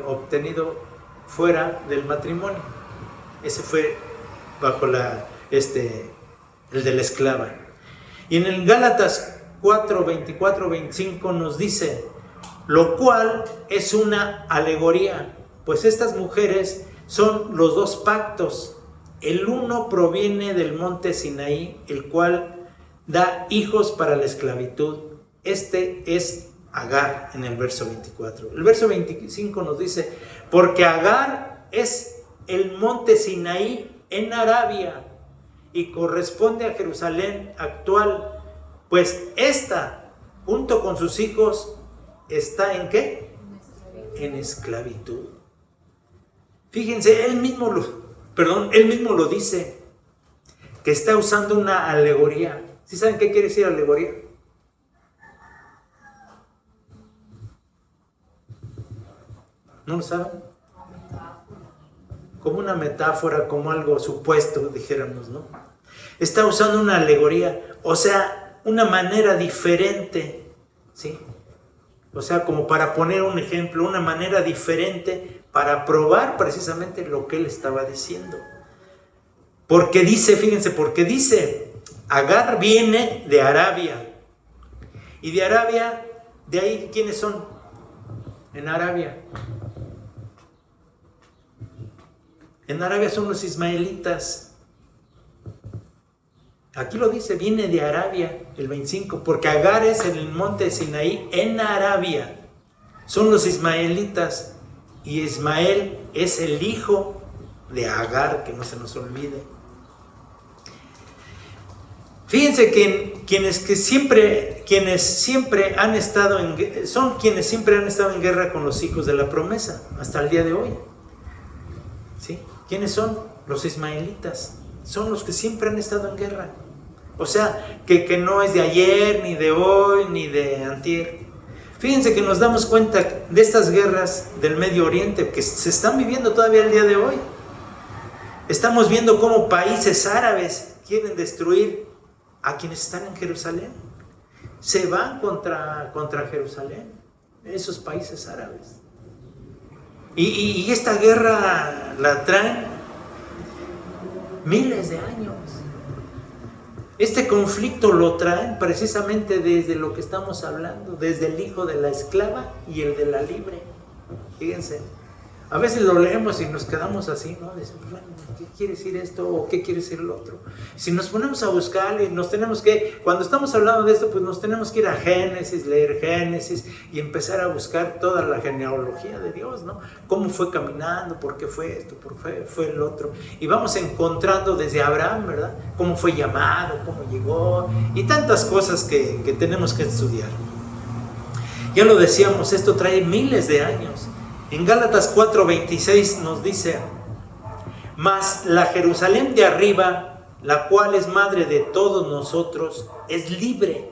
obtenido fuera del matrimonio. Ese fue bajo el de la esclava. Y en el Gálatas 4, 24, 25 nos dice, lo cual es una alegoría, pues estas mujeres son los dos pactos. El uno proviene del monte Sinaí, el cual da hijos para la esclavitud. Este es Agar en el verso 24. El verso 25 nos dice, porque Agar es el monte Sinaí en Arabia y corresponde a Jerusalén actual, pues esta, junto con sus hijos, está ¿en qué? En esclavitud. Fíjense, él mismo lo dice, que está usando una alegoría. ¿Sí saben qué quiere decir alegoría? ¿No lo saben? Como una metáfora, como algo supuesto, dijéramos, ¿no? Está usando una alegoría, o sea, una manera diferente, ¿sí? O sea, como para poner un ejemplo, una manera diferente para probar precisamente lo que él estaba diciendo. Porque dice, fíjense, porque dice, Agar viene de Arabia. Y de Arabia, de ahí, ¿quiénes son? En Arabia. En Arabia son los ismaelitas. Aquí lo dice, viene de Arabia, el 25, porque Agar es en el monte de Sinaí, en Arabia. Son los ismaelitas. Y Ismael es el hijo de Agar, que no se nos olvide. Fíjense que quienes siempre han estado en guerra con los hijos de la promesa, hasta el día de hoy. ¿Sí? ¿Quiénes son? Los ismaelitas. Son los que siempre han estado en guerra. O sea, que no es de ayer, ni de hoy, ni de antier. Fíjense que nos damos cuenta de estas guerras del Medio Oriente que se están viviendo todavía el día de hoy. Estamos viendo cómo países árabes quieren destruir a quienes están en Jerusalén. Se van contra Jerusalén, esos países árabes. Y esta guerra la traen miles de años. Este conflicto lo traen precisamente desde lo que estamos hablando, desde el hijo de la esclava y el de la libre. Fíjense, a veces lo leemos y nos quedamos así, ¿no? Decimos, bueno, ¿qué quiere decir esto o qué quiere decir lo otro? Si nos ponemos a buscar y cuando estamos hablando de esto, pues nos tenemos que ir a Génesis, leer Génesis y empezar a buscar toda la genealogía de Dios, ¿no? Cómo fue caminando, por qué fue esto, por qué fue el otro. Y vamos encontrando desde Abraham, ¿verdad? Cómo fue llamado, cómo llegó y tantas cosas que tenemos que estudiar. Ya lo decíamos, esto trae miles de años. En Gálatas 4:26 nos dice, mas la Jerusalén de arriba, la cual es madre de todos nosotros, es libre.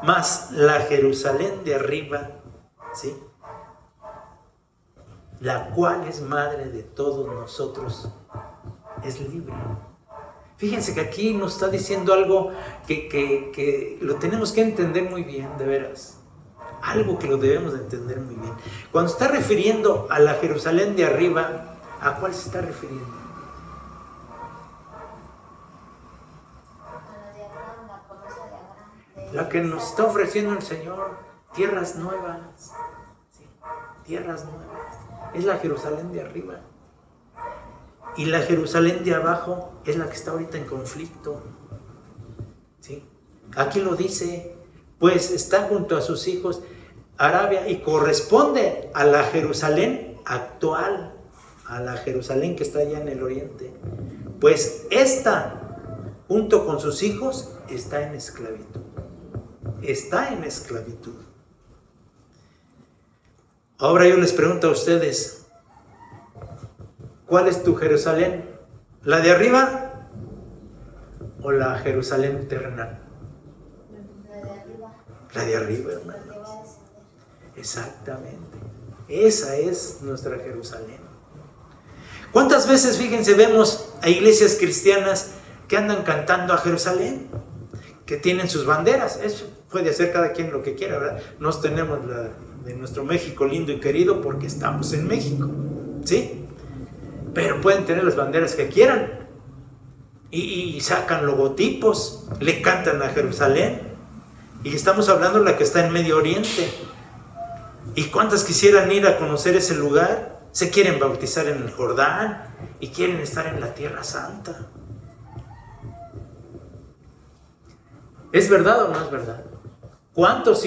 Mas la Jerusalén de arriba, ¿sí? La cual es madre de todos nosotros, es libre. Fíjense que aquí nos está diciendo algo que lo tenemos que entender muy bien, de veras. Algo que lo debemos de entender muy bien. Cuando está refiriendo a la Jerusalén de arriba, ¿a cuál se está refiriendo? La que nos está ofreciendo el Señor, tierras nuevas. ¿Sí? Tierras nuevas. Es la Jerusalén de arriba. Y la Jerusalén de abajo es la que está ahorita en conflicto. ¿Sí? Aquí lo dice. Pues está junto a sus hijos Arabia y corresponde a la Jerusalén actual, a la Jerusalén que está allá en el oriente. Pues esta, junto con sus hijos, está en esclavitud. Está en esclavitud. Ahora yo les pregunto a ustedes, ¿cuál es tu Jerusalén? ¿La de arriba o la Jerusalén terrenal? La de arriba, hermanos. Exactamente. Esa es nuestra Jerusalén. ¿Cuántas veces, fíjense, vemos a iglesias cristianas que andan cantando a Jerusalén, que tienen sus banderas? Eso puede hacer cada quien lo que quiera, ¿verdad? Nos tenemos de nuestro México lindo y querido porque estamos en México, ¿sí? Pero pueden tener las banderas que quieran y sacan logotipos, le cantan a Jerusalén, y estamos hablando de la que está en Medio Oriente. ¿Y cuántas quisieran ir a conocer ese lugar? Se quieren bautizar en el Jordán y quieren estar en la Tierra Santa. ¿Es verdad o no es verdad? ¿Cuántos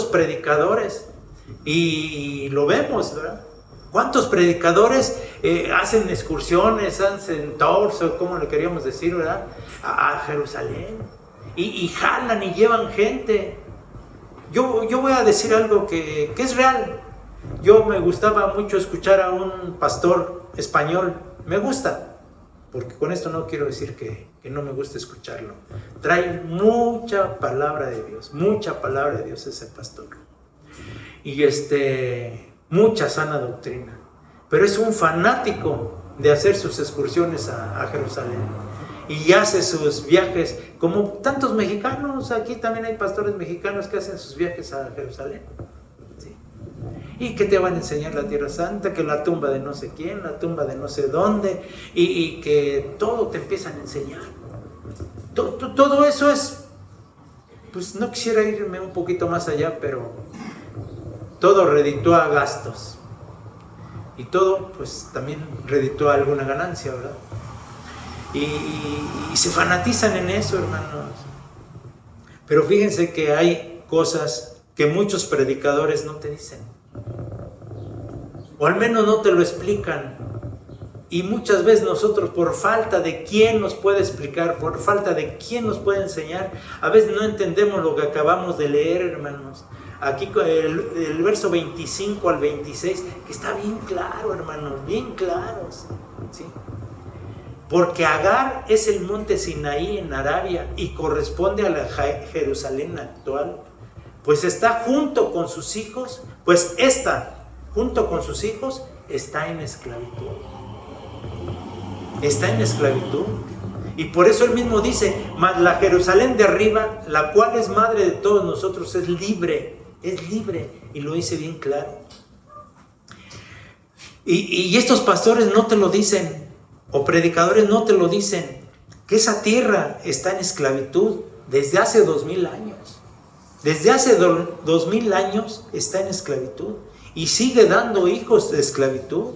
predicadores? Y lo vemos, ¿verdad? ¿Cuántos predicadores hacen excursiones, hacen tours, o como le queríamos decir, ¿verdad? A Jerusalén. Y jalan y llevan gente. Yo voy a decir algo que es real. Yo me gustaba mucho escuchar a un pastor español. Me gusta, porque con esto no quiero decir que no me gusta escucharlo. Trae mucha palabra de Dios ese pastor. Y mucha sana doctrina. Pero es un fanático de hacer sus excursiones a Jerusalén. Y hace sus viajes, como tantos mexicanos. Aquí también hay pastores mexicanos que hacen sus viajes a Jerusalén. ¿Sí? Y que te van a enseñar la Tierra Santa, que la tumba de no sé quién, la tumba de no sé dónde, y que todo te empiezan a enseñar. Todo eso es, pues no quisiera irme un poquito más allá, pero todo reditúa gastos. Y todo, pues también reditúa alguna ganancia, ¿verdad? Y se fanatizan en eso, hermanos. Pero fíjense que hay cosas que muchos predicadores no te dicen, o al menos no te lo explican. Y muchas veces nosotros, por falta de quien nos puede explicar, por falta de quien nos puede enseñar, a veces no entendemos lo que acabamos de leer, hermanos. Aquí el verso 25 al 26, que está bien claro, hermanos, bien claros, ¿sí? Porque Agar es el monte Sinaí en Arabia y corresponde a la Jerusalén actual, pues está junto con sus hijos, está en esclavitud. Está en esclavitud. Y por eso él mismo dice, mas la Jerusalén de arriba, la cual es madre de todos nosotros, es libre, y lo dice bien claro. Y estos pastores no te lo dicen, o predicadores no te lo dicen, que esa tierra está en esclavitud desde hace 2000 años. Desde hace 2000 años está en esclavitud y sigue dando hijos de esclavitud.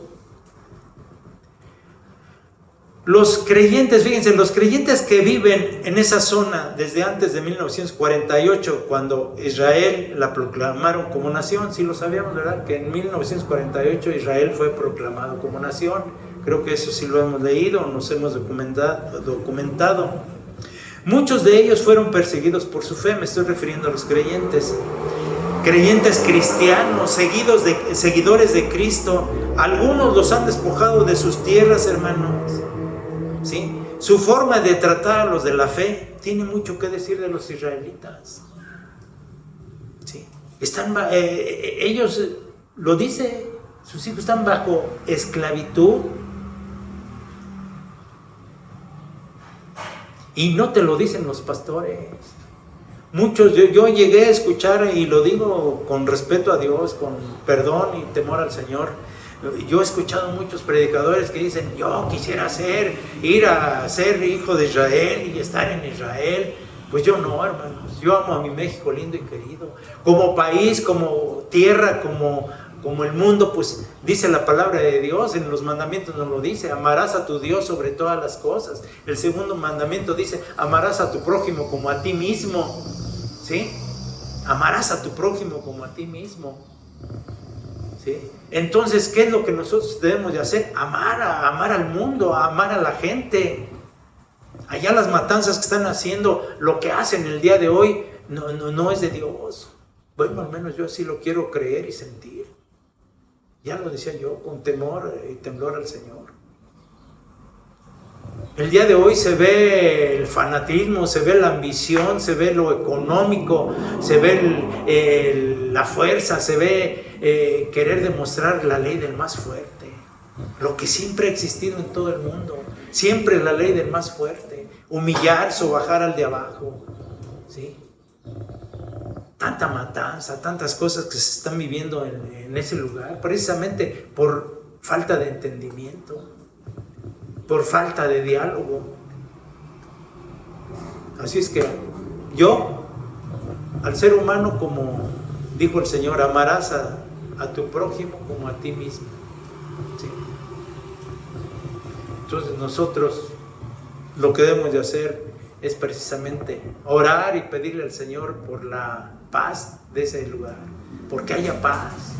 Los creyentes, fíjense, los creyentes que viven en esa zona desde antes de 1948, cuando Israel la proclamaron como nación, sí lo sabíamos, ¿verdad? Que en 1948 Israel fue proclamado como nación. Creo que eso sí lo hemos leído, nos hemos documentado. Muchos de ellos fueron perseguidos por su fe, me estoy refiriendo a los creyentes cristianos, seguidores de Cristo. Algunos los han despojado de sus tierras, hermanos. ¿Sí? Su forma de tratar a los de la fe tiene mucho que decir de los israelitas. ¿Sí? Ellos, lo dice, sus hijos están bajo esclavitud. Y no te lo dicen los pastores. Muchos, yo llegué a escuchar, y lo digo con respeto a Dios, con perdón y temor al Señor. Yo he escuchado muchos predicadores que dicen, yo quisiera ir a ser hijo de Israel y estar en Israel. Pues yo no, hermanos. Yo amo a mi México lindo y querido. Como país, como tierra, como el mundo, pues dice la palabra de Dios, en los mandamientos nos lo dice, amarás a tu Dios sobre todas las cosas. El segundo mandamiento dice, amarás a tu prójimo como a ti mismo. ¿Sí? Amarás a tu prójimo como a ti mismo. ¿Sí? Entonces, ¿qué es lo que nosotros debemos de hacer? Amar al mundo, amar a la gente. Allá las matanzas que están haciendo, lo que hacen el día de hoy, no es de Dios. Bueno, al menos yo así lo quiero creer y sentir. Ya lo decía yo, con temor y temblor al Señor. El día de hoy se ve el fanatismo, se ve la ambición, se ve lo económico, se ve la fuerza, se ve querer demostrar la ley del más fuerte. lo que siempre ha existido en todo el mundo. Siempre la ley del más fuerte, humillarse o bajar al de abajo, ¿sí? Tanta matanza, tantas cosas que se están viviendo en ese lugar, precisamente por falta de entendimiento, por falta de diálogo. Así es que yo, al ser humano, como dijo el Señor, amarás a tu prójimo como a ti mismo, ¿sí? Entonces nosotros lo que debemos de hacer es precisamente orar y pedirle al Señor por la paz de ese lugar, porque haya paz.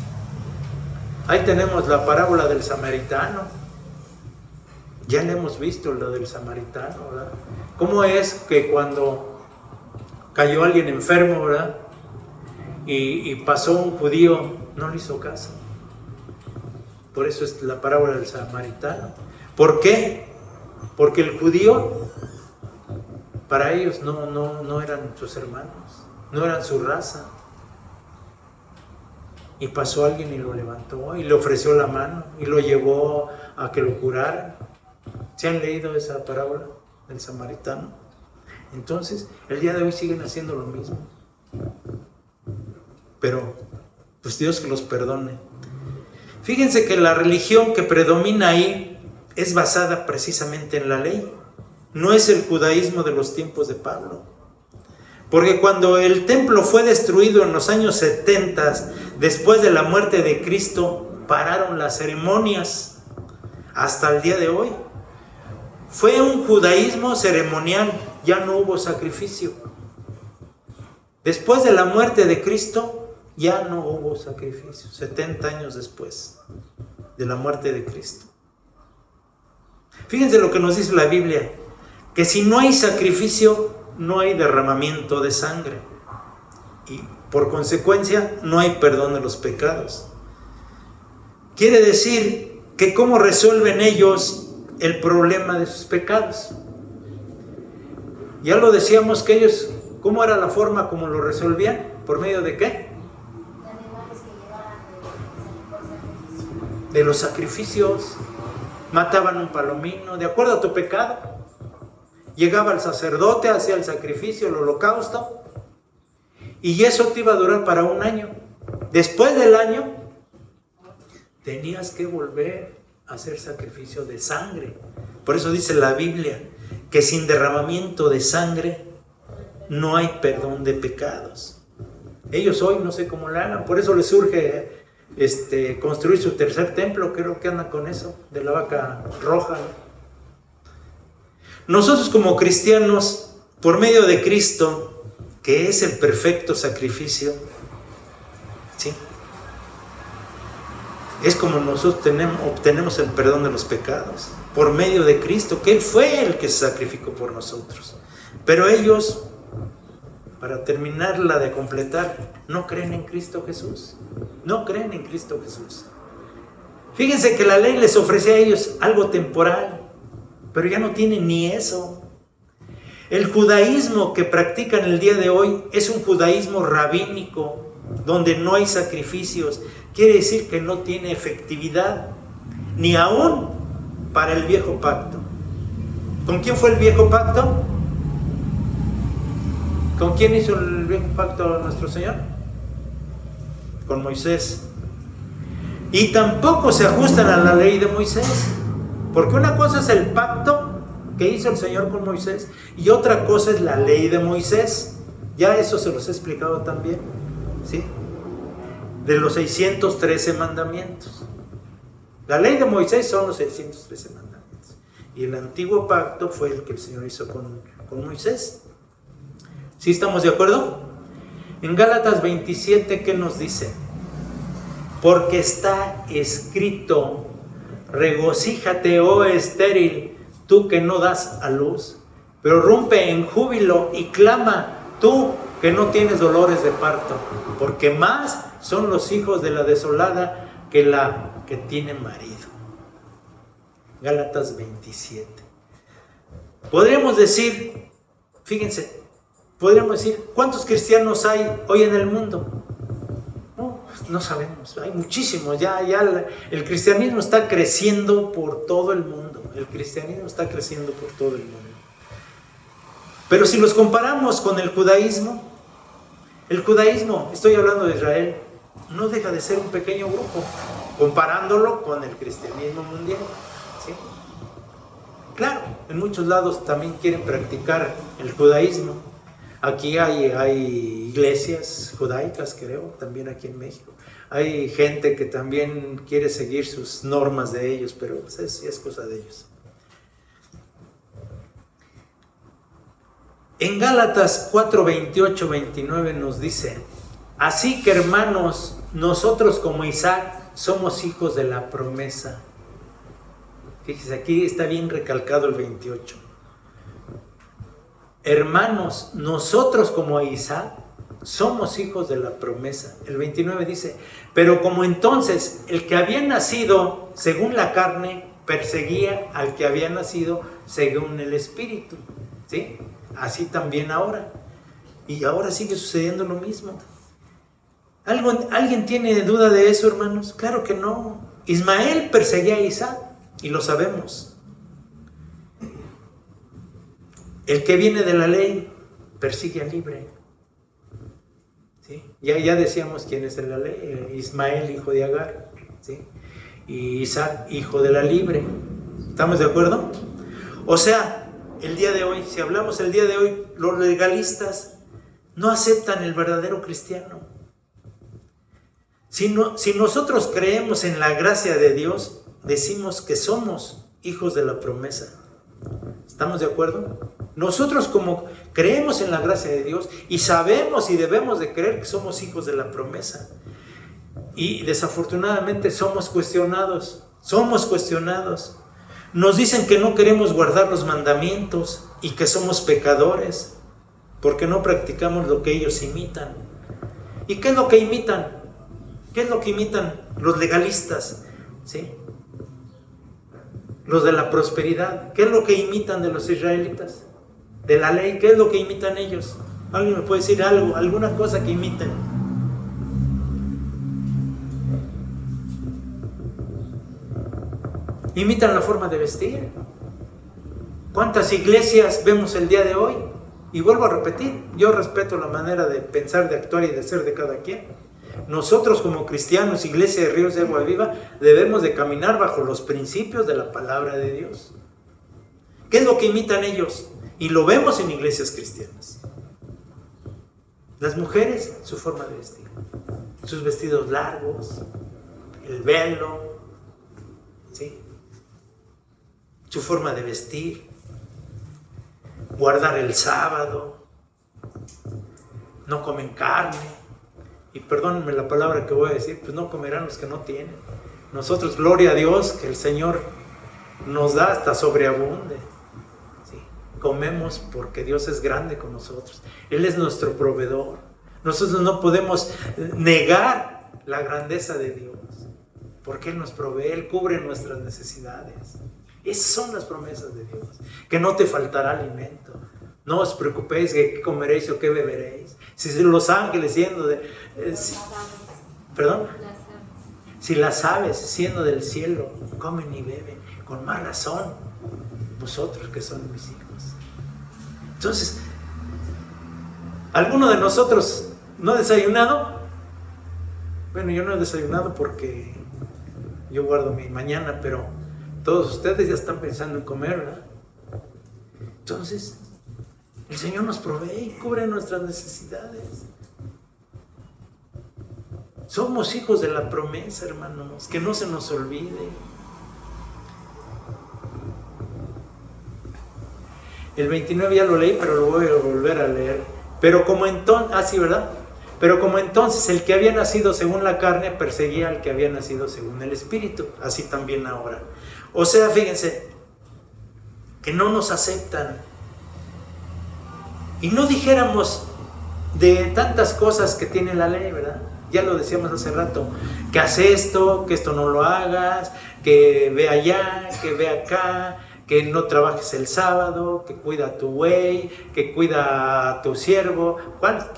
Ahí tenemos la parábola del samaritano. Ya le hemos visto lo del samaritano, ¿verdad? ¿Cómo es que cuando cayó alguien enfermo, ¿verdad? Y pasó un judío, no le hizo caso? Por eso es la parábola del samaritano. ¿Por qué? Porque el judío, para ellos no eran sus hermanos, no eran su raza. Y pasó alguien y lo levantó y le ofreció la mano y lo llevó a que lo curaran. ¿Se han leído esa parábola del samaritano? Entonces, el día de hoy siguen haciendo lo mismo. Pero, pues Dios que los perdone. Fíjense que la religión que predomina ahí es basada precisamente en la ley. No es el judaísmo de los tiempos de Pablo. Porque cuando el templo fue destruido en los años 70, después de la muerte de Cristo, pararon las ceremonias hasta el día de hoy. Fue un judaísmo ceremonial, ya no hubo sacrificio. Después de la muerte de Cristo, ya no hubo sacrificio, 70 años después de la muerte de Cristo. Fíjense lo que nos dice la Biblia, que si no hay sacrificio, no hay derramamiento de sangre. Y por consecuencia, no hay perdón de los pecados. Quiere decir que cómo resuelven ellos el problema de sus pecados. Ya lo decíamos que ellos, ¿cómo era la forma como lo resolvían? ¿Por medio de qué? De los sacrificios. Mataban un palomino, de acuerdo a tu pecado. Llegaba el sacerdote, hacía el sacrificio, el holocausto, y eso te iba a durar para un año. Después del año, tenías que volver a hacer sacrificio de sangre. Por eso dice la Biblia que sin derramamiento de sangre no hay perdón de pecados. Ellos hoy no sé cómo lo hagan, por eso les surge construir su tercer templo. Creo que andan con eso, de la vaca roja. Nosotros como cristianos, por medio de Cristo, que es el perfecto sacrificio, ¿sí?, es como nosotros obtenemos el perdón de los pecados, por medio de Cristo, que Él fue el que se sacrificó por nosotros. Pero ellos, para terminarla de completar, no creen en Cristo Jesús. No creen en Cristo Jesús. Fíjense que la ley les ofrecía a ellos algo temporal, pero ya no tienen ni eso. El judaísmo que practican el día de hoy es un judaísmo rabínico, donde no hay sacrificios. Quiere decir que no tiene efectividad, ni aún para el viejo pacto. ¿Con quién fue el viejo pacto? ¿Con quién hizo el viejo pacto nuestro Señor? Con Moisés. Y tampoco se ajustan a la ley de Moisés, porque una cosa es el pacto que hizo el Señor con Moisés y otra cosa es la ley de Moisés. Ya eso se los he explicado también, ¿sí? De los 613 mandamientos. La ley de Moisés son los 613 mandamientos. Y el antiguo pacto fue el que el Señor hizo con Moisés. ¿Sí estamos de acuerdo? En Gálatas 27, ¿qué nos dice? Porque está escrito: regocíjate, oh estéril, tú que no das a luz, pero rompe en júbilo y clama, tú que no tienes dolores de parto, porque más son los hijos de la desolada que la que tiene marido. Gálatas 27. Podríamos decir, fíjense, podríamos decir, ¿cuántos cristianos hay hoy en el mundo? No, No sabemos, hay muchísimos. El cristianismo está creciendo por todo el mundo. El cristianismo está creciendo por todo el mundo. Pero si los comparamos con el judaísmo, estoy hablando de Israel, no deja de ser un pequeño grupo, comparándolo con el cristianismo mundial, ¿sí? Claro, en muchos lados también quieren practicar el judaísmo. Aquí hay iglesias judaicas, creo, también aquí en México. Hay gente que también quiere seguir sus normas de ellos, pero pues es cosa de ellos. En Gálatas 4, 28, 29 nos dice: así que, hermanos, nosotros como Isaac somos hijos de la promesa. Fíjese, aquí está bien recalcado el 28. Hermanos, nosotros como Isaac somos hijos de la promesa. El 29 dice: pero como entonces el que había nacido según la carne perseguía al que había nacido según el Espíritu, ¿sí? Así también ahora. Y ahora sigue sucediendo lo mismo. ¿Alguien tiene duda de eso, hermanos? Claro que no. Ismael perseguía a Isaac y lo sabemos. El que viene de la ley persigue al libre. ¿Sí? Ya decíamos quién es en la ley: Ismael, hijo de Agar, ¿sí? Y Isaac, hijo de la libre. ¿Estamos de acuerdo? O sea, el día de hoy, si hablamos el día de hoy, los legalistas no aceptan el verdadero cristiano. Si nosotros creemos en la gracia de Dios, decimos que somos hijos de la promesa. ¿Estamos de acuerdo? Nosotros, como creemos en la gracia de Dios y sabemos y debemos de creer que somos hijos de la promesa, y desafortunadamente somos cuestionados. Nos dicen que no queremos guardar los mandamientos y que somos pecadores porque no practicamos lo que ellos imitan. ¿Y qué es lo que imitan? ¿Qué es lo que imitan los legalistas? ¿Sí? Los de la prosperidad. ¿Qué es lo que imitan de los israelitas? De la ley. ¿Qué es lo que imitan ellos? ¿Alguien me puede decir algo? ¿Alguna cosa que imiten? Imitan la forma de vestir. ¿Cuántas iglesias vemos el día de hoy? Y vuelvo a repetir, yo respeto la manera de pensar, de actuar y de ser de cada quien. Nosotros como cristianos, Iglesia de Ríos de Agua Viva, debemos de caminar bajo los principios de la palabra de Dios. ¿Qué es lo que imitan ellos? Y lo vemos en iglesias cristianas. Las mujeres, su forma de vestir, sus vestidos largos, el velo, ¿sí? Su forma de vestir, guardar el sábado, no comen carne, y perdónenme la palabra que voy a decir, pues no comerán los que no tienen. Nosotros, gloria a Dios, que el Señor nos da hasta sobreabunde. ¿Sí? Comemos porque Dios es grande con nosotros. Él es nuestro proveedor. Nosotros no podemos negar la grandeza de Dios, porque Él nos provee, Él cubre nuestras necesidades. Esas son las promesas de Dios, que no te faltará alimento. No os preocupéis de qué comeréis o qué beberéis. Si los ángeles siendo de... Si las aves siendo del cielo comen y beben, con más razón vosotros que son mis hijos. Entonces, ¿alguno de nosotros no ha desayunado? Bueno, yo no he desayunado porque yo guardo mi mañana, pero todos ustedes ya están pensando en comer, ¿verdad? Entonces, el Señor nos provee y cubre nuestras necesidades. Somos hijos de la promesa, hermanos, que no se nos olvide. El 29 ya lo leí, pero lo voy a volver a leer. Pero como entonces, sí, ¿verdad? Pero como entonces el que había nacido según la carne perseguía al que había nacido según el Espíritu, así también ahora. O sea, fíjense, que no nos aceptan. Y no dijéramos de tantas cosas que tiene la ley, ¿verdad? Ya lo decíamos hace rato, que haz esto, que esto no lo hagas, que ve allá, que ve acá, que no trabajes el sábado, que cuida a tu buey, que cuida a tu siervo,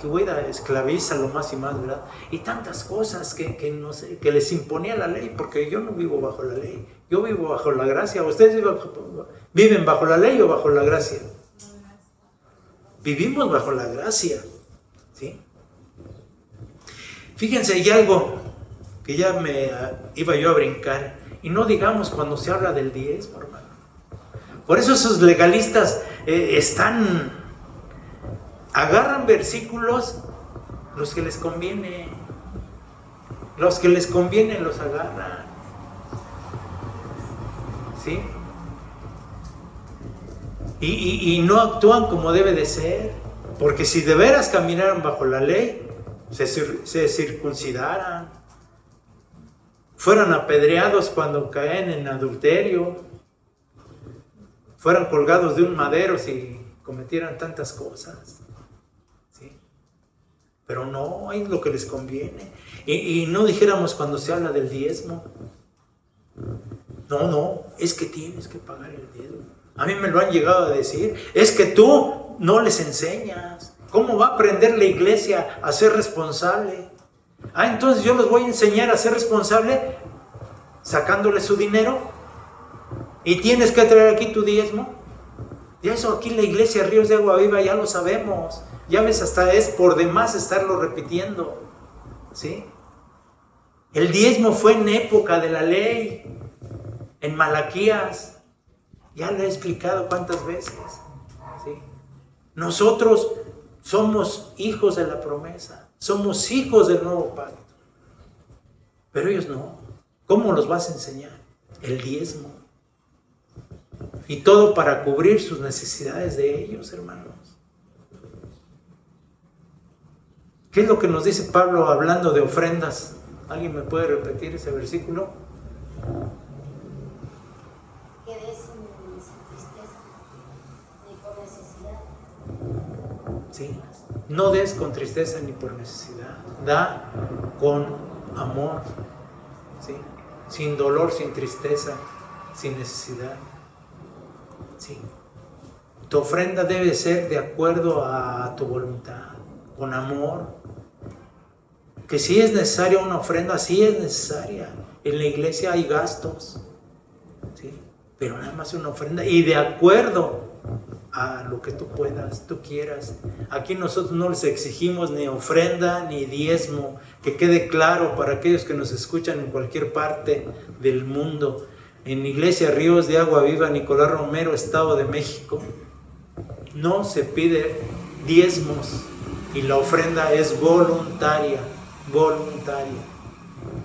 que cuida, esclaviza lo más y más, ¿verdad? Y tantas cosas que no sé, que les imponía la ley, porque yo no vivo bajo la ley, yo vivo bajo la gracia. ¿Ustedes viven bajo la ley o bajo la gracia? Vivimos bajo la gracia, ¿sí? Fíjense, hay algo que ya me iba yo a brincar, y no digamos cuando se habla del diezmo, hermano. Por eso esos legalistas agarran versículos los que les conviene, los agarran, ¿sí? Y no actúan como debe de ser, porque si de veras caminaran bajo la ley, se circuncidaran, fueran apedreados cuando caen en adulterio, fueran colgados de un madero si cometieran tantas cosas, ¿sí? Pero no, es lo que les conviene. Y no dijéramos cuando se habla del diezmo, no, es que tienes que pagar el diezmo. A mí me lo han llegado a decir, es que tú no les enseñas. ¿Cómo va a aprender la iglesia a ser responsable? Entonces yo los voy a enseñar a ser responsable sacándole su dinero. Y tienes que traer aquí tu diezmo. Y eso aquí en la iglesia Ríos de Agua Viva ya lo sabemos. Ya ves, hasta es por demás estarlo repitiendo, ¿sí? El diezmo fue en época de la ley, en Malaquías. Ya lo he explicado cuántas veces, ¿sí? Nosotros somos hijos de la promesa, somos hijos del nuevo pacto. Pero ellos no. ¿Cómo los vas a enseñar? El diezmo. Y todo para cubrir sus necesidades de ellos, hermanos. ¿Qué es lo que nos dice Pablo hablando de ofrendas? ¿Alguien me puede repetir ese versículo? Que des sin tristeza, ni por necesidad. Sí. No des con tristeza ni por necesidad. Da con amor. ¿Sí? Sin dolor, sin tristeza, sin necesidad. Sí. Tu ofrenda debe ser de acuerdo a tu voluntad, con amor. Que si es necesaria una ofrenda, sí es necesaria. En la iglesia hay gastos, ¿sí? Pero nada más una ofrenda y de acuerdo a lo que tú puedas, tú quieras. Aquí nosotros no les exigimos ni ofrenda ni diezmo, que quede claro para aquellos que nos escuchan en cualquier parte del mundo. En Iglesia Ríos de Agua Viva, Nicolás Romero, Estado de México, no se pide diezmos y la ofrenda es voluntaria.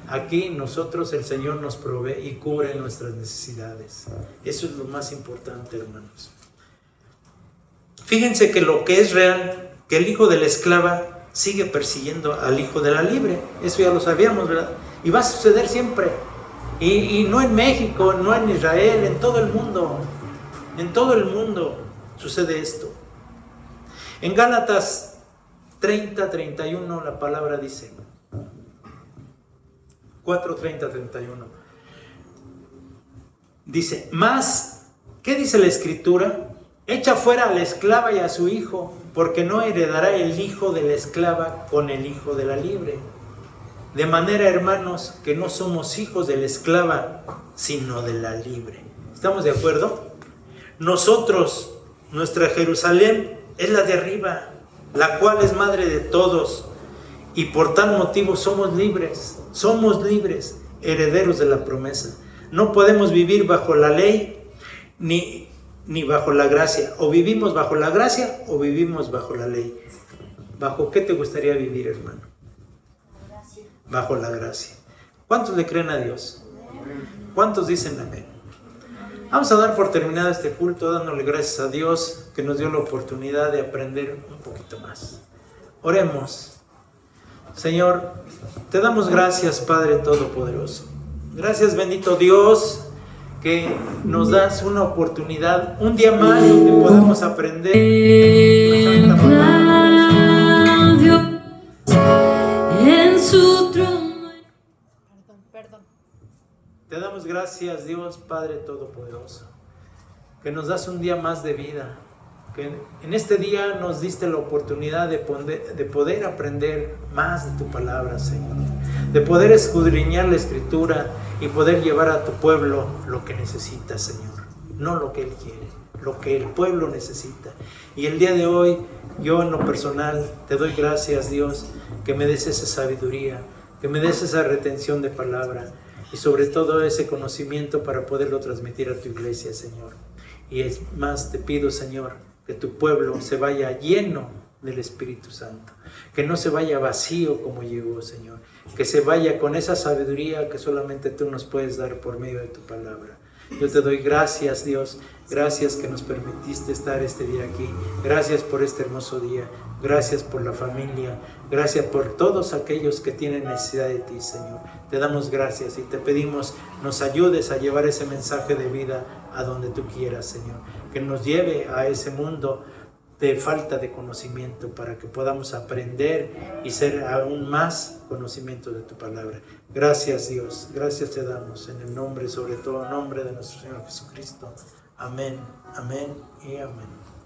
Aquí nosotros, el Señor nos provee y cubre nuestras necesidades. Eso es lo más importante, hermanos. Fíjense que lo que es real, que el hijo de la esclava sigue persiguiendo al hijo de la libre. Eso ya lo sabíamos, ¿verdad? Y va a suceder siempre. Y no en México, no en Israel, en todo el mundo. En todo el mundo sucede esto. En Gálatas 30:31 la palabra dice, 4:30-31, dice, mas, ¿qué dice la Escritura? Echa fuera a la esclava y a su hijo, porque no heredará el hijo de la esclava con el hijo de la libre. De manera, hermanos, que no somos hijos de la esclava, sino de la libre. ¿Estamos de acuerdo? Nosotros, nuestra Jerusalén es la de arriba, la cual es madre de todos, y por tal motivo somos libres, herederos de la promesa. No podemos vivir bajo la ley ni bajo la gracia. O vivimos bajo la gracia o vivimos bajo la ley. ¿Bajo qué te gustaría vivir, hermano? Bajo la gracia. ¿Cuántos le creen a Dios? ¿Cuántos dicen amén? Vamos a dar por terminado este culto dándole gracias a Dios que nos dio la oportunidad de aprender un poquito más. Oremos. Señor, te damos gracias, Padre Todopoderoso. Gracias, bendito Dios, que nos das una oportunidad, un día más donde podemos aprender la santa palabra. En su trono. Perdón. Te damos gracias, Dios Padre Todopoderoso, que nos das un día más de vida, que en este día nos diste la oportunidad de poder aprender más de tu palabra, Señor, de poder escudriñar la Escritura y poder llevar a tu pueblo lo que necesita, Señor, no lo que Él quiere, lo que el pueblo necesita. Y el día de hoy, yo en lo personal, te doy gracias, Dios, que me des esa sabiduría, que me des esa retención de palabra y sobre todo ese conocimiento para poderlo transmitir a tu iglesia, Señor. Y es más, te pido, Señor, que tu pueblo se vaya lleno del Espíritu Santo, que no se vaya vacío como llegó, Señor, que se vaya con esa sabiduría que solamente tú nos puedes dar por medio de tu palabra. Yo te doy gracias, Dios, gracias que nos permitiste estar este día aquí, gracias por este hermoso día, gracias por la familia, gracias por todos aquellos que tienen necesidad de ti, Señor. Te damos gracias y te pedimos nos ayudes a llevar ese mensaje de vida a donde tú quieras, Señor, que nos lleve a ese mundo de falta de conocimiento para que podamos aprender y ser aún más conocimiento de tu palabra. Gracias, Dios, gracias te damos en el nombre, sobre todo nombre de nuestro Señor Jesucristo. Amén, amén y amén.